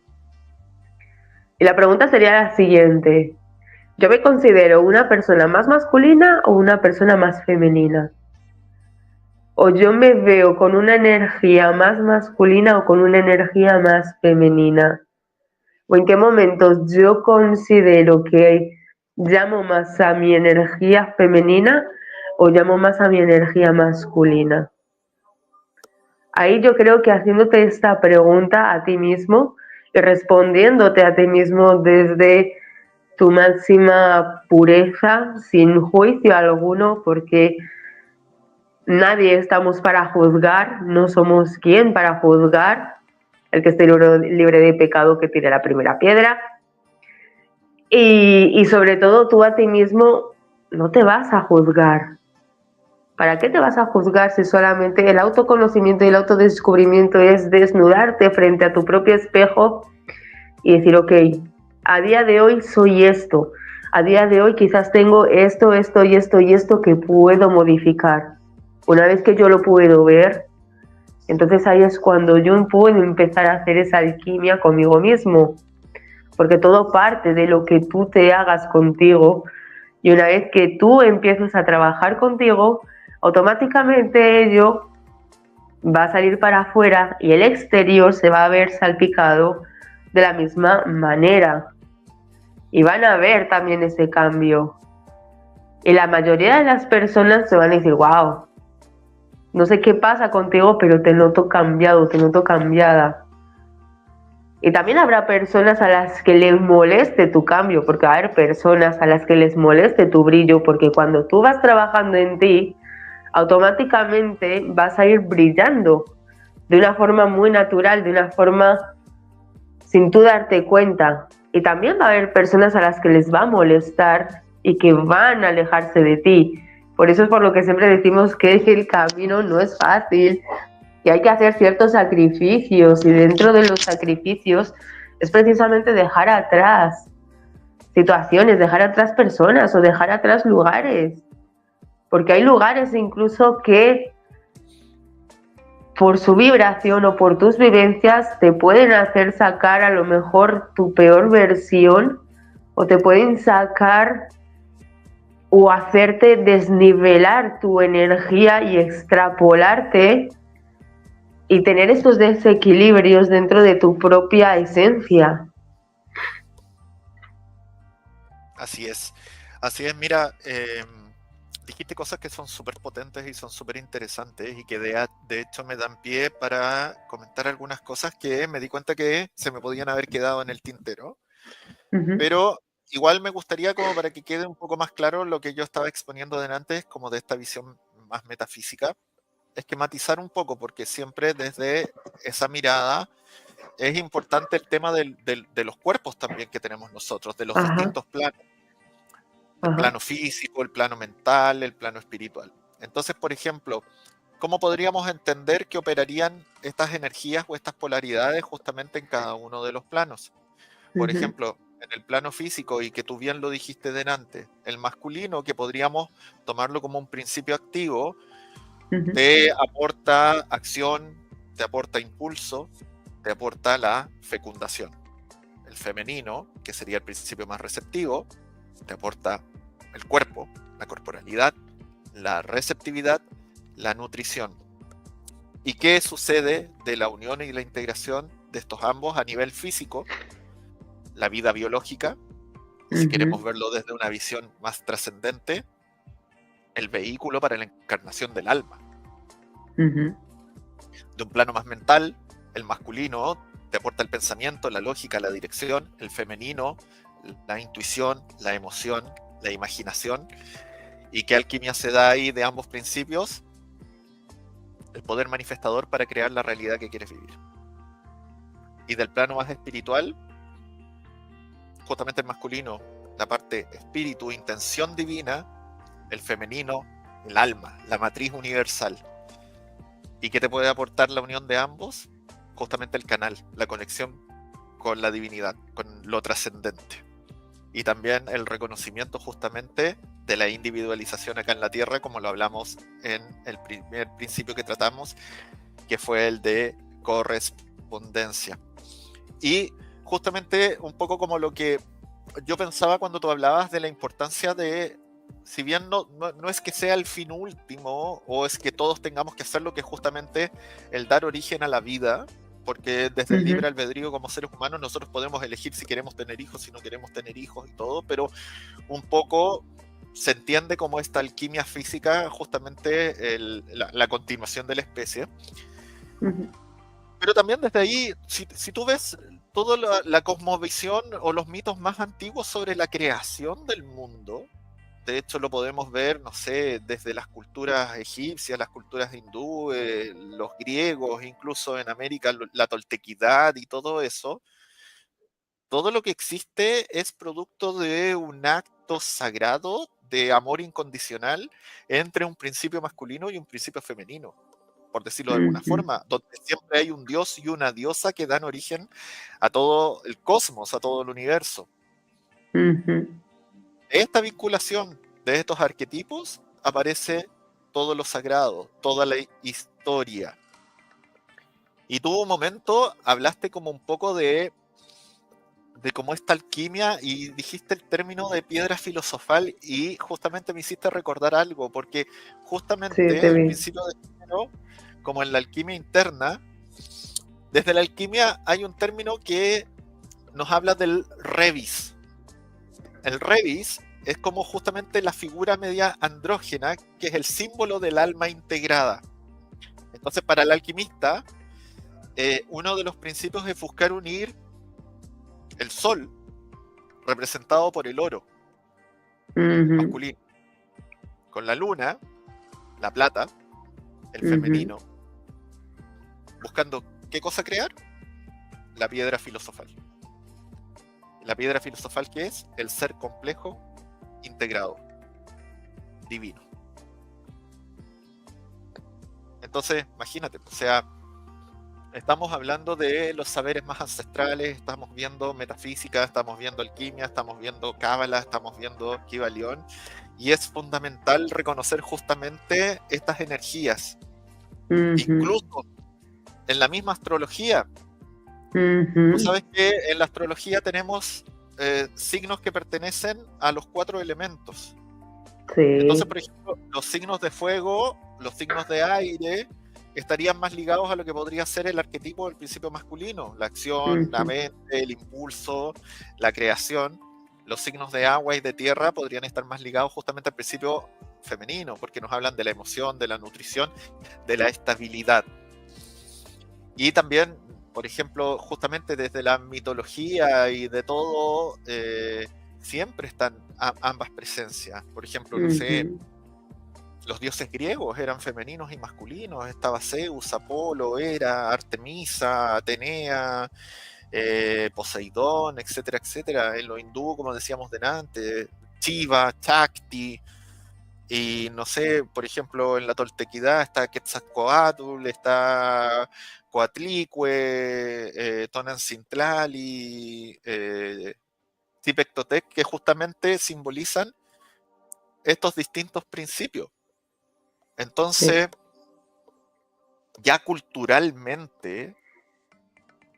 Y la pregunta sería la siguiente: ¿yo me considero una persona más masculina o una persona más femenina? ¿O yo me veo con una energía más masculina o con una energía más femenina? ¿O en qué momentos yo considero que llamo más a mi energía femenina o llamo más a mi energía masculina? Ahí yo creo que haciéndote esta pregunta a ti mismo y respondiéndote a ti mismo desde tu máxima pureza, sin juicio alguno, porque nadie estamos para juzgar, no somos quien para juzgar. El que esté libre de pecado que tire la primera piedra. Y sobre todo tú a ti mismo no te vas a juzgar. ¿Para qué te vas a juzgar si solamente el autoconocimiento y el autodescubrimiento es desnudarte frente a tu propio espejo y decir, ok, a día de hoy soy esto, a día de hoy quizás tengo esto, esto y esto y esto que puedo modificar? Una vez que yo lo puedo ver, entonces ahí es cuando yo puedo empezar a hacer esa alquimia conmigo mismo, porque todo parte de lo que tú te hagas contigo, y una vez que tú empieces a trabajar contigo, automáticamente ello va a salir para afuera y el exterior se va a ver salpicado de la misma manera y van a ver también ese cambio. Y la mayoría de las personas se van a decir, wow, no sé qué pasa contigo, pero te noto cambiado, te noto cambiada. Y también habrá personas a las que les moleste tu cambio, porque va a haber personas a las que les moleste tu brillo, porque cuando tú vas trabajando en ti, automáticamente vas a ir brillando de una forma muy natural, de una forma sin tú darte cuenta. Y también va a haber personas a las que les va a molestar y que van a alejarse de ti. Por eso es por lo que siempre decimos que el camino no es fácil, que hay que hacer ciertos sacrificios, y dentro de los sacrificios es precisamente dejar atrás situaciones, dejar atrás personas o dejar atrás lugares, porque hay lugares incluso que por su vibración o por tus vivencias te pueden hacer sacar a lo mejor tu peor versión, o te pueden sacar o hacerte desnivelar tu energía y extrapolarte y tener estos desequilibrios dentro de tu propia esencia. Así es. Así es, mira, dijiste cosas que son súper potentes y son súper interesantes y que de hecho me dan pie para comentar algunas cosas que me di cuenta que se me podían haber quedado en el tintero, Ujú. pero igual me gustaría como para que quede un poco más claro lo que yo estaba exponiendo delante, como de esta visión más metafísica, esquematizar un poco, porque siempre desde esa mirada es importante el tema de los cuerpos también que tenemos nosotros, de los Ajá, distintos planos. El ajá. plano físico, el plano mental, el plano espiritual. Entonces, por ejemplo, ¿cómo podríamos entender que operarían estas energías o estas polaridades justamente en cada uno de los planos? Por Ujú, ejemplo, en el plano físico, y que tú bien lo dijiste delante, el masculino, que podríamos tomarlo como un principio activo, ujú, te aporta acción, te aporta impulso, te aporta la fecundación. El femenino, que sería el principio más receptivo, te aporta el cuerpo, la corporalidad, la receptividad, la nutrición. ¿Y qué sucede de la unión y la integración de estos ambos a nivel físico? La vida biológica, o si queremos ujú, verlo desde una visión más trascendente, el vehículo para la encarnación del alma. ujú, De un plano más mental, el masculino te aporta el pensamiento, la lógica, la dirección, el femenino, la intuición, la emoción, la imaginación. ¿Y qué alquimia se da ahí de ambos principios? El poder manifestador para crear la realidad que quieres vivir. Y del plano más espiritual, justamente el masculino, la parte espíritu, intención divina, el femenino, el alma, la matriz universal. ¿Y qué te puede aportar la unión de ambos? Justamente el canal, la conexión con la divinidad, con lo trascendente. Y también el reconocimiento justamente de la individualización acá en la Tierra, como lo hablamos en el primer principio que tratamos, que fue el de correspondencia. Y justamente un poco como lo que yo pensaba cuando tú hablabas de la importancia de, si bien no es que sea el fin último o es que todos tengamos que hacer lo que es justamente el dar origen a la vida, porque desde el libre ujú, albedrío como seres humanos nosotros podemos elegir si queremos tener hijos, si no queremos tener hijos y todo, pero un poco se entiende como esta alquimia física, justamente la continuación de la especie. ujú. Pero también desde ahí, si tú ves toda la cosmovisión o los mitos más antiguos sobre la creación del mundo, de hecho lo podemos ver, no sé, desde las culturas egipcias, las culturas hindúes, los griegos, incluso en América la toltequidad y todo eso, todo lo que existe es producto de un acto sagrado de amor incondicional entre un principio masculino y un principio femenino, por decirlo de alguna Ujú, forma, donde siempre hay un dios y una diosa que dan origen a todo el cosmos, a todo el universo. ujú, Esta vinculación de estos arquetipos aparece todo lo sagrado, toda la historia. Y tú un momento hablaste como un poco de cómo esta alquimia y dijiste el término de piedra filosofal y justamente me hiciste recordar algo, porque sí, justamente te el vi. principio de género, como en la alquimia interna, desde la alquimia hay un término que nos habla del revis. El revis es como justamente la figura media andrógena, que es el símbolo del alma integrada. Entonces, para el alquimista, uno de los principios es buscar unir el sol, representado por el oro Ujú, masculino, con la luna, la plata, el ujú, femenino, buscando qué cosa crear, la piedra filosofal. La piedra filosofal, que es el ser complejo, integrado, divino. Entonces, imagínate, o sea, estamos hablando de los saberes más ancestrales, estamos viendo metafísica, estamos viendo alquimia, estamos viendo cábala, estamos viendo Kybalión, y es fundamental reconocer justamente estas energías. ujú, Incluso en la misma astrología, tú ujú. sabes que en la astrología tenemos signos que pertenecen a los 4 elementos. Entonces, Sí. por ejemplo, los signos de fuego, los signos de aire, estarían más ligados a lo que podría ser el arquetipo del principio masculino, la acción, la Ujú, mente, el impulso, la creación. los signos de agua y de tierra podrían estar más ligados justamente al principio femenino, porque nos hablan de la emoción, de la nutrición, de la estabilidad. Y también, por ejemplo, justamente desde la mitología y de todo, siempre están ambas presencias. Por ejemplo, no sé, los dioses griegos eran femeninos y masculinos. Estaba Zeus, Apolo, Hera, Artemisa, Atenea, Poseidón, etcétera, etcétera. En lo hindú, como decíamos delante, Shiva, Shakti. Y no sé, por ejemplo, en la toltequidad está Quetzalcóatl, está Coatlicue, Tonancintlali, Zipectotec, que justamente simbolizan estos distintos principios. Entonces, ya culturalmente,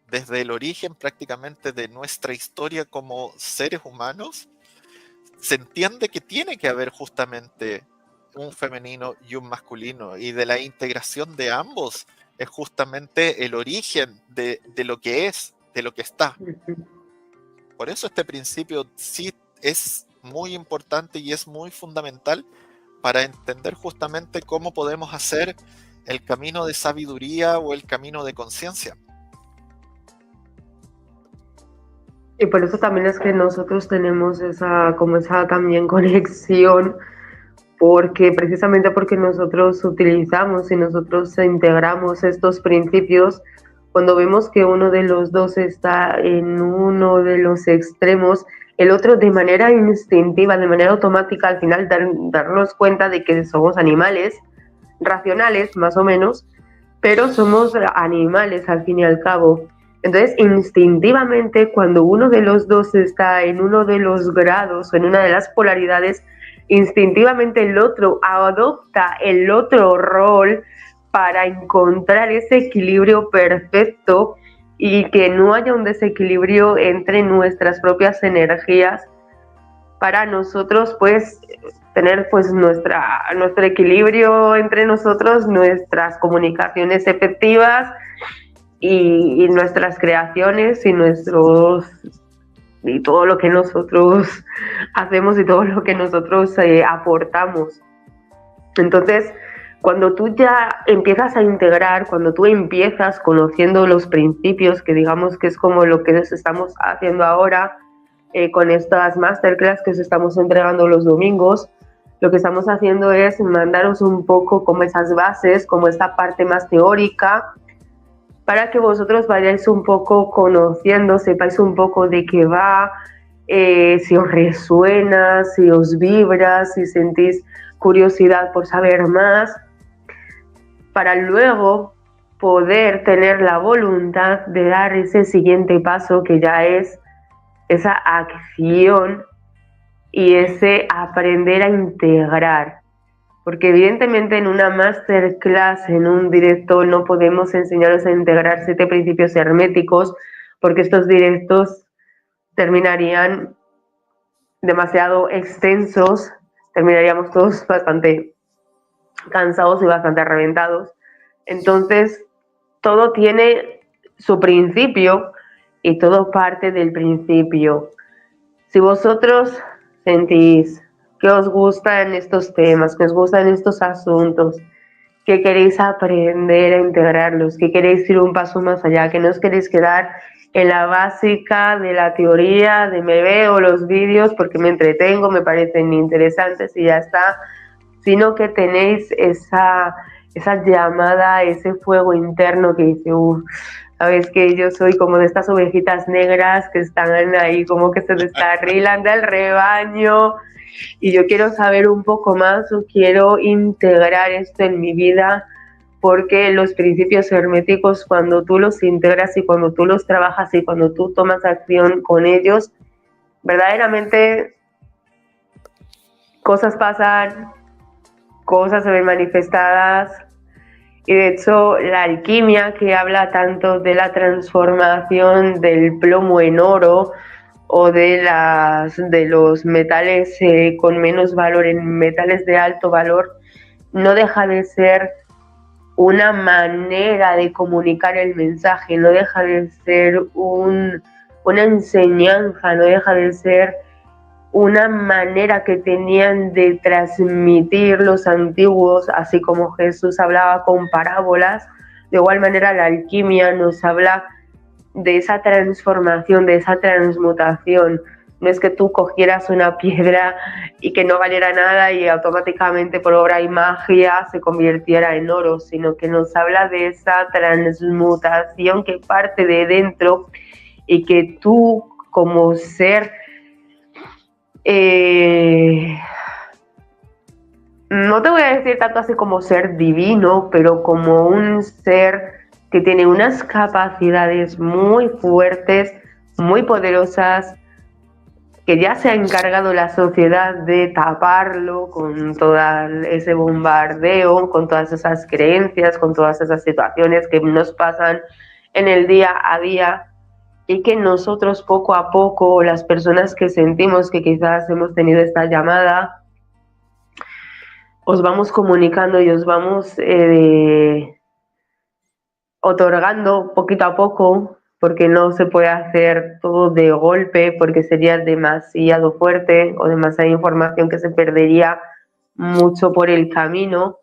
desde el origen prácticamente de nuestra historia como seres humanos, se entiende que tiene que haber justamente un femenino y un masculino, y de la integración de ambos es justamente el origen de lo que es, de lo que está. Por eso este principio sí es muy importante y es muy fundamental para entender justamente cómo podemos hacer el camino de sabiduría o el camino de conciencia. Y por eso también es que nosotros tenemos esa también conexión, porque precisamente porque nosotros utilizamos y nosotros integramos estos principios, cuando vemos que uno de los dos está en uno de los extremos, el otro de manera instintiva, de manera automática, al final darnos cuenta de que somos animales, racionales más o menos, pero somos animales al fin y al cabo. Entonces, instintivamente, cuando uno de los dos está en uno de los grados, en una de las polaridades, instintivamente el otro adopta el otro rol para encontrar ese equilibrio perfecto y que no haya un desequilibrio entre nuestras propias energías, para nosotros pues tener pues nuestro equilibrio entre nosotros, nuestras comunicaciones efectivas y nuestras creaciones y todo lo que nosotros hacemos y todo lo que nosotros aportamos. Entonces, cuando tú ya empiezas a integrar, cuando tú empiezas conociendo los principios, que digamos que es como lo que estamos haciendo ahora, con estas masterclass que os estamos entregando los domingos, lo que estamos haciendo es mandaros un poco como esas bases, como esta parte más teórica, para que vosotros vayáis un poco conociendo, sepáis un poco de qué va, si os resuena, si os vibra, si sentís curiosidad por saber más, para luego poder tener la voluntad de dar ese siguiente paso, que ya es esa acción y ese aprender a integrar. Porque evidentemente en una masterclass, en un directo, no podemos enseñaros a integrar 7 principios herméticos, porque estos directos terminarían demasiado extensos, terminaríamos todos bastante cansados y bastante reventados. Entonces, todo tiene su principio y todo parte del principio. Si vosotros sentís que os gustan estos temas, que os gustan estos asuntos, que queréis aprender a integrarlos, que queréis ir un paso más allá, que no os queréis quedar en la básica de la teoría, de me veo los vídeos porque me entretengo, me parecen interesantes y ya está, sino que tenéis esa llamada, ese fuego interno que dice, sabes que yo soy como de estas ovejitas negras que están ahí como que se descarrilan del rebaño y yo quiero saber un poco más o quiero integrar esto en mi vida, porque los principios herméticos, cuando tú los integras y cuando tú los trabajas y cuando tú tomas acción con ellos, verdaderamente cosas pasan, cosas se ven manifestadas. Y de hecho la alquimia, que habla tanto de la transformación del plomo en oro o de los metales con menos valor en metales de alto valor, no deja de ser una manera de comunicar el mensaje, no deja de ser una enseñanza, no deja de ser una manera que tenían de transmitir los antiguos, así como Jesús hablaba con parábolas, de igual manera la alquimia nos habla de esa transformación, de esa transmutación. No es que tú cogieras una piedra y que no valiera nada y automáticamente por obra y magia se convirtiera en oro, sino que nos habla de esa transmutación que parte de dentro y que tú como ser no te voy a decir tanto así como ser divino, pero como un ser que tiene unas capacidades muy fuertes, muy poderosas, que ya se ha encargado la sociedad de taparlo con todo ese bombardeo, con todas esas creencias, con todas esas situaciones que nos pasan en el día a día y que nosotros poco a poco, las personas que sentimos que quizás hemos tenido esta llamada, os vamos comunicando y os vamos otorgando poquito a poco, porque no se puede hacer todo de golpe, porque sería demasiado fuerte o demasiada información que se perdería mucho por el camino.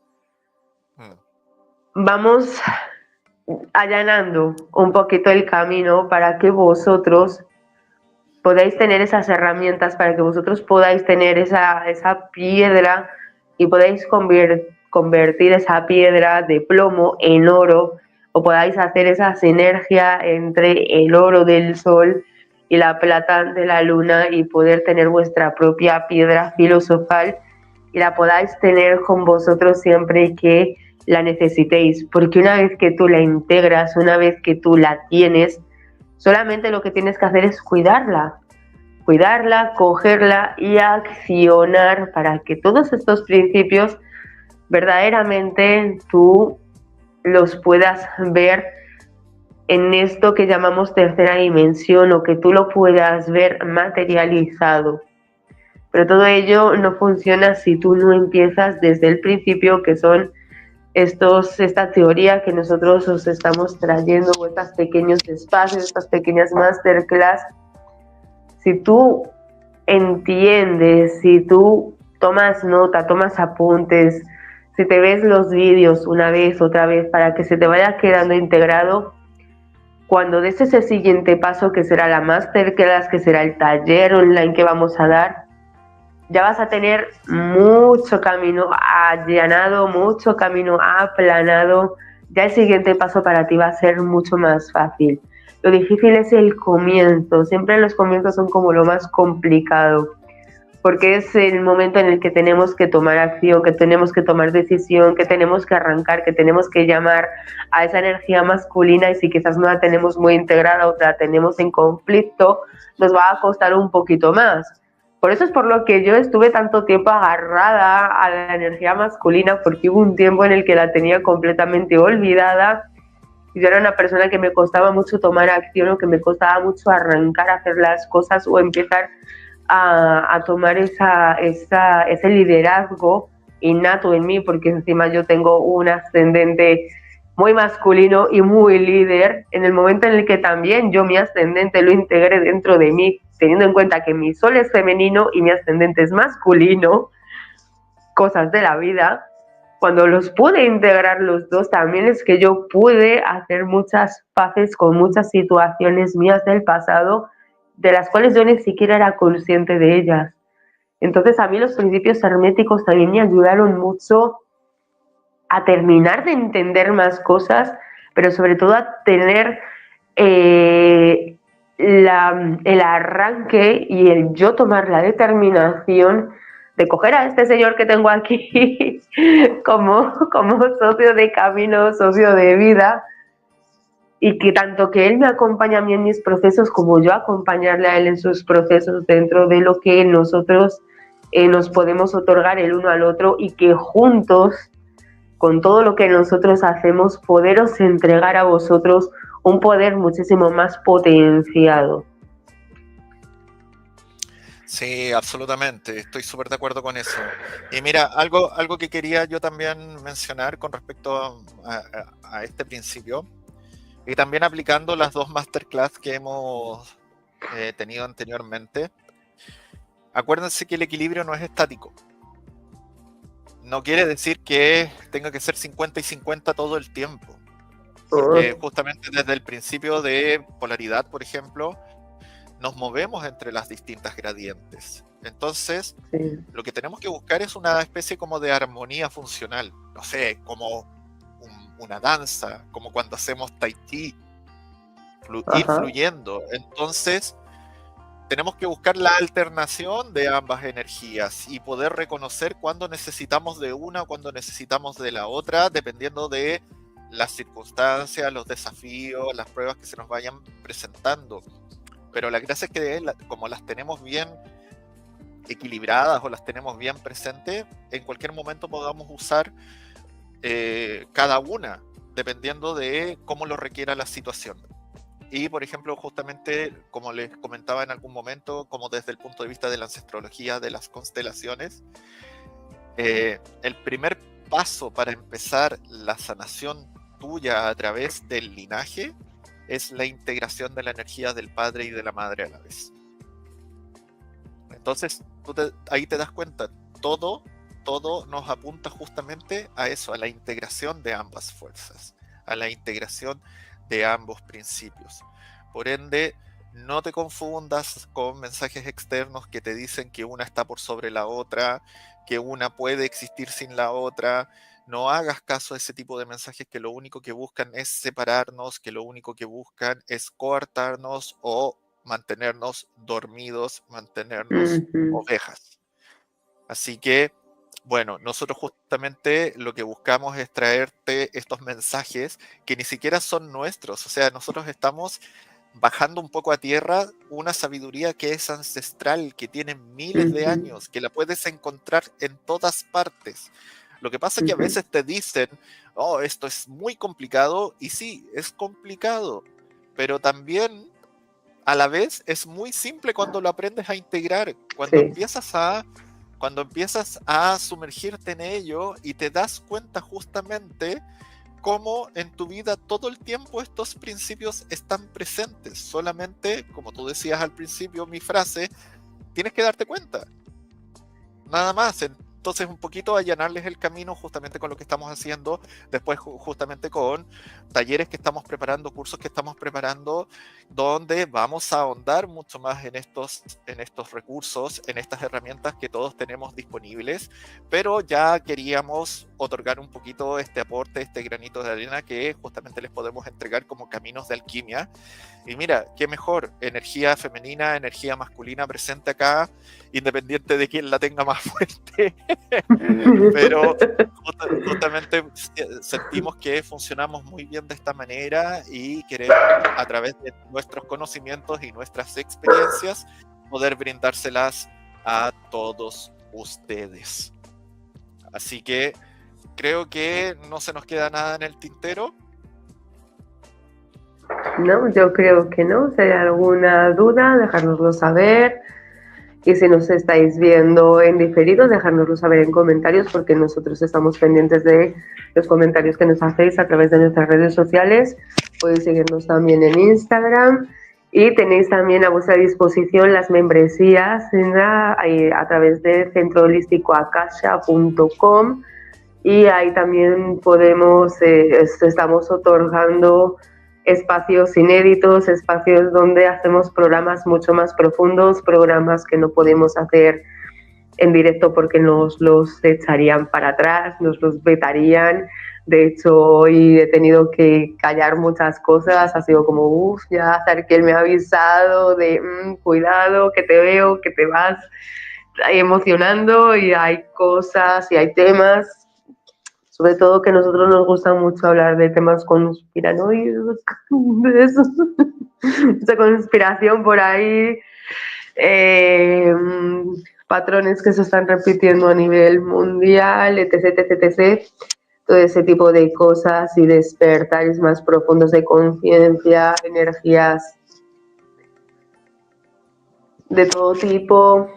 Vamos allanando un poquito el camino para que vosotros podáis tener esas herramientas, para que vosotros podáis tener esa piedra y podáis convertir esa piedra de plomo en oro, o podáis hacer esa sinergia entre el oro del sol y la plata de la luna y poder tener vuestra propia piedra filosofal y la podáis tener con vosotros siempre que la necesitéis, porque una vez que tú la integras, una vez que tú la tienes, solamente lo que tienes que hacer es cuidarla, cogerla y accionar para que todos estos principios verdaderamente tú los puedas ver en esto que llamamos tercera dimensión, o que tú lo puedas ver materializado. Pero todo ello no funciona si tú no empiezas desde el principio, que son esta teoría que nosotros os estamos trayendo, o estos pequeños espacios, estas pequeñas masterclass. Si tú entiendes, si tú tomas nota, tomas apuntes, si te ves los vídeos una vez, otra vez, para que se te vaya quedando integrado, cuando des ese siguiente paso, que será la masterclass, que será el taller online que vamos a dar, ya vas a tener mucho camino allanado, mucho camino aplanado. Ya el siguiente paso para ti va a ser mucho más fácil. Lo difícil es el comienzo. Siempre los comienzos son como lo más complicado, porque es el momento en el que tenemos que tomar acción, que tenemos que tomar decisión, que tenemos que arrancar, que tenemos que llamar a esa energía masculina, y si quizás no la tenemos muy integrada o la tenemos en conflicto, nos va a costar un poquito más. Por eso es por lo que yo estuve tanto tiempo agarrada a la energía masculina, porque hubo un tiempo en el que la tenía completamente olvidada. Yo era una persona que me costaba mucho tomar acción, o que me costaba mucho arrancar a hacer las cosas o empezar a tomar ese liderazgo innato en mí, porque encima yo tengo un ascendente muy masculino y muy líder. En el momento en el que también yo mi ascendente lo integré dentro de mí, teniendo en cuenta que mi sol es femenino y mi ascendente es masculino, cosas de la vida, cuando los pude integrar los dos, también es que yo pude hacer muchas paces con muchas situaciones mías del pasado, de las cuales yo ni siquiera era consciente de ellas. Entonces a mí los principios herméticos también me ayudaron mucho a terminar de entender más cosas, pero sobre todo a tener el arranque y el yo tomar la determinación de coger a este señor que tengo aquí como socio de camino, socio de vida, y que tanto que él me acompaña a mí en mis procesos, como yo acompañarle a él en sus procesos, dentro de lo que nosotros nos podemos otorgar el uno al otro, y que juntos, con todo lo que nosotros hacemos, poderos entregar a vosotros un poder muchísimo más potenciado. Sí, absolutamente, estoy súper de acuerdo con eso. Y mira, algo que quería yo también mencionar con respecto a este principio, y también aplicando las dos masterclass que hemos tenido anteriormente. acuérdense que el equilibrio no es estático. No quiere decir que tenga que ser 50 y 50 todo el tiempo. Porque justamente desde el principio de polaridad, por ejemplo, nos movemos entre las distintas gradientes. Entonces, Sí. lo que tenemos que buscar es una especie como de armonía funcional. No sé, como una danza, como cuando hacemos tai chi, ir Ajá. fluyendo. Entonces, tenemos que buscar la alternación de ambas energías y poder reconocer cuándo necesitamos de una o cuándo necesitamos de la otra, dependiendo de las circunstancias, los desafíos, las pruebas que se nos vayan presentando. Pero la gracia es que como las tenemos bien equilibradas o las tenemos bien presentes, en cualquier momento podamos usar cada una, dependiendo de cómo lo requiera la situación. Y, por ejemplo, justamente, como les comentaba en algún momento, como desde el punto de vista de la ancestrología, de las constelaciones, el primer paso para empezar la sanación tuya a través del linaje es la integración de la energía del padre y de la madre a la vez. Entonces, ahí te das cuenta, todo nos apunta justamente a eso, a la integración de ambas fuerzas, a la integración de ambos principios. Por ende, no te confundas con mensajes externos que te dicen que una está por sobre la otra, que una puede existir sin la otra. No hagas caso a ese tipo de mensajes que lo único que buscan es separarnos, que lo único que buscan es coartarnos o mantenernos dormidos, mantenernos ovejas. Así que, bueno, nosotros justamente lo que buscamos es traerte estos mensajes que ni siquiera son nuestros. O sea, nosotros estamos bajando un poco a tierra una sabiduría que es ancestral, que tiene miles de años, que la puedes encontrar en todas partes. Lo que pasa es que a veces te dicen, oh, esto es muy complicado, y sí, es complicado, pero también a la vez es muy simple cuando lo aprendes a integrar, cuando empiezas a sumergirte en ello y te das cuenta justamente cómo en tu vida todo el tiempo estos principios están presentes. Solamente, como tú decías al principio, mi frase, tienes que darte cuenta. Nada más. Entonces, un poquito allanarles el camino justamente con lo que estamos haciendo, después justamente con talleres que estamos preparando, cursos que estamos preparando, donde vamos a ahondar mucho más en estos recursos, en estas herramientas que todos tenemos disponibles, pero ya queríamos otorgar un poquito este aporte, este granito de arena que justamente les podemos entregar como caminos de alquimia. Y mira, qué mejor, energía femenina, energía masculina presente acá, independiente de quién la tenga más fuerte, pero justamente sentimos que funcionamos muy bien de esta manera y queremos, a través de nuestros conocimientos y nuestras experiencias, poder brindárselas a todos ustedes. Así que creo que no se nos queda nada en el tintero. No, yo creo que no. Si hay alguna duda, dejárnoslo saber. Y si nos estáis viendo en diferido, dejárnoslo saber en comentarios, porque nosotros estamos pendientes de los comentarios que nos hacéis a través de nuestras redes sociales. Podéis seguirnos también en Instagram y tenéis también a vuestra disposición las membresías a través de centroholísticoakasha.com, y ahí también estamos otorgando espacios inéditos, espacios donde hacemos programas mucho más profundos, programas que no podemos hacer en directo porque nos los echarían para atrás, nos los vetarían. De hecho, hoy he tenido que callar muchas cosas, ha sido como, ya Zarquiel me ha avisado de cuidado, que te veo, que te vas ahí emocionando, y hay cosas y hay temas. Sobre todo que a nosotros nos gusta mucho hablar de temas conspiranoicos, de eso, mucha conspiración por ahí, patrones que se están repitiendo a nivel mundial, etc, etc, etc. Todo ese tipo de cosas y despertares más profundos de conciencia, energías de todo tipo,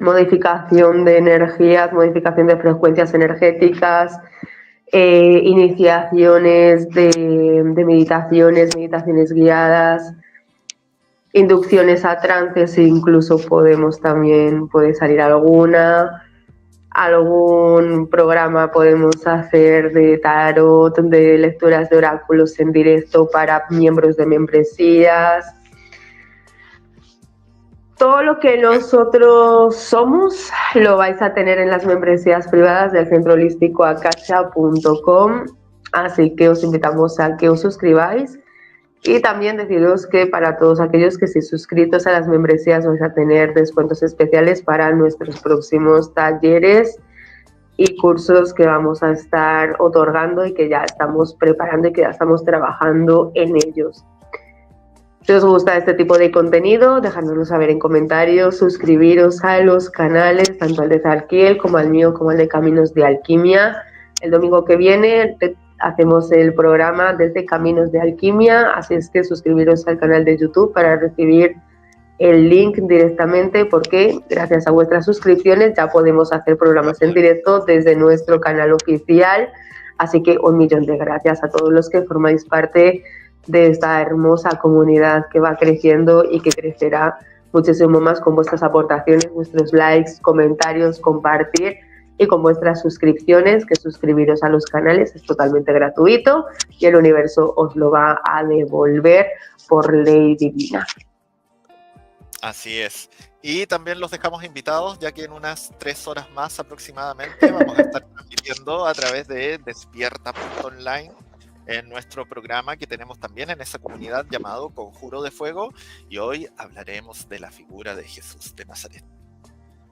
modificación de energías, modificación de frecuencias energéticas, iniciaciones de meditaciones guiadas, inducciones a trances, incluso puede salir alguna. Algún programa podemos hacer de tarot, de lecturas de oráculos en directo para miembros de membresías. Todo lo que nosotros somos lo vais a tener en las membresías privadas del Centro Holístico Akasha.com, así que os invitamos a que os suscribáis. Y también deciros que para todos aquellos que estéis suscritos a las membresías vais a tener descuentos especiales para nuestros próximos talleres y cursos que vamos a estar otorgando y que ya estamos preparando y que ya estamos trabajando en ellos. Si os gusta este tipo de contenido, dejadnoslo saber en comentarios, suscribiros a los canales, tanto al de Zarkiel como al mío, como al de Caminos de Alquimia. El domingo que viene hacemos el programa desde Caminos de Alquimia, así es que suscribiros al canal de YouTube para recibir el link directamente, porque gracias a vuestras suscripciones ya podemos hacer programas en directo desde nuestro canal oficial. Así que 1.000.000 de gracias a todos los que formáis parte de esta hermosa comunidad que va creciendo y que crecerá muchísimo más con vuestras aportaciones, vuestros likes, comentarios, compartir y con vuestras suscripciones, que suscribiros a los canales es totalmente gratuito y el universo os lo va a devolver por ley divina. Así es. Y también los dejamos invitados, ya que en unas 3 horas más aproximadamente vamos a estar transmitiendo a través de despierta.online en nuestro programa que tenemos también en esa comunidad llamado Conjuro de Fuego, y hoy hablaremos de la figura de Jesús de Nazaret.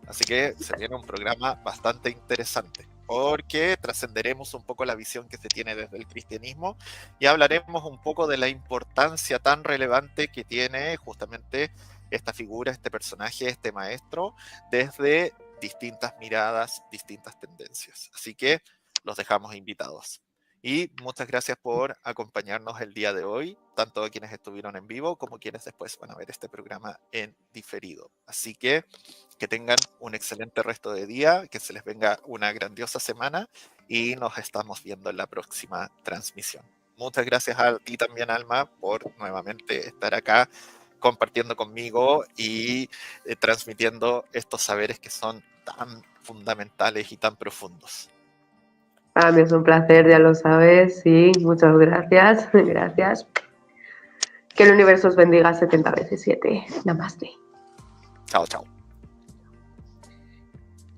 Así que se viene un programa bastante interesante, porque trascenderemos un poco la visión que se tiene desde el cristianismo y hablaremos un poco de la importancia tan relevante que tiene justamente esta figura, este personaje, este maestro, desde distintas miradas, distintas tendencias. Así que los dejamos invitados. Y muchas gracias por acompañarnos el día de hoy, tanto a quienes estuvieron en vivo como quienes después van a ver este programa en diferido. Así que tengan un excelente resto de día, que se les venga una grandiosa semana y nos estamos viendo en la próxima transmisión. Muchas gracias a ti también, Alma, por nuevamente estar acá compartiendo conmigo y transmitiendo estos saberes que son tan fundamentales y tan profundos. Para mí es un placer, ya lo sabes, sí, muchas gracias, gracias. Que el universo os bendiga 70 veces 7. Namaste. Chao, chao.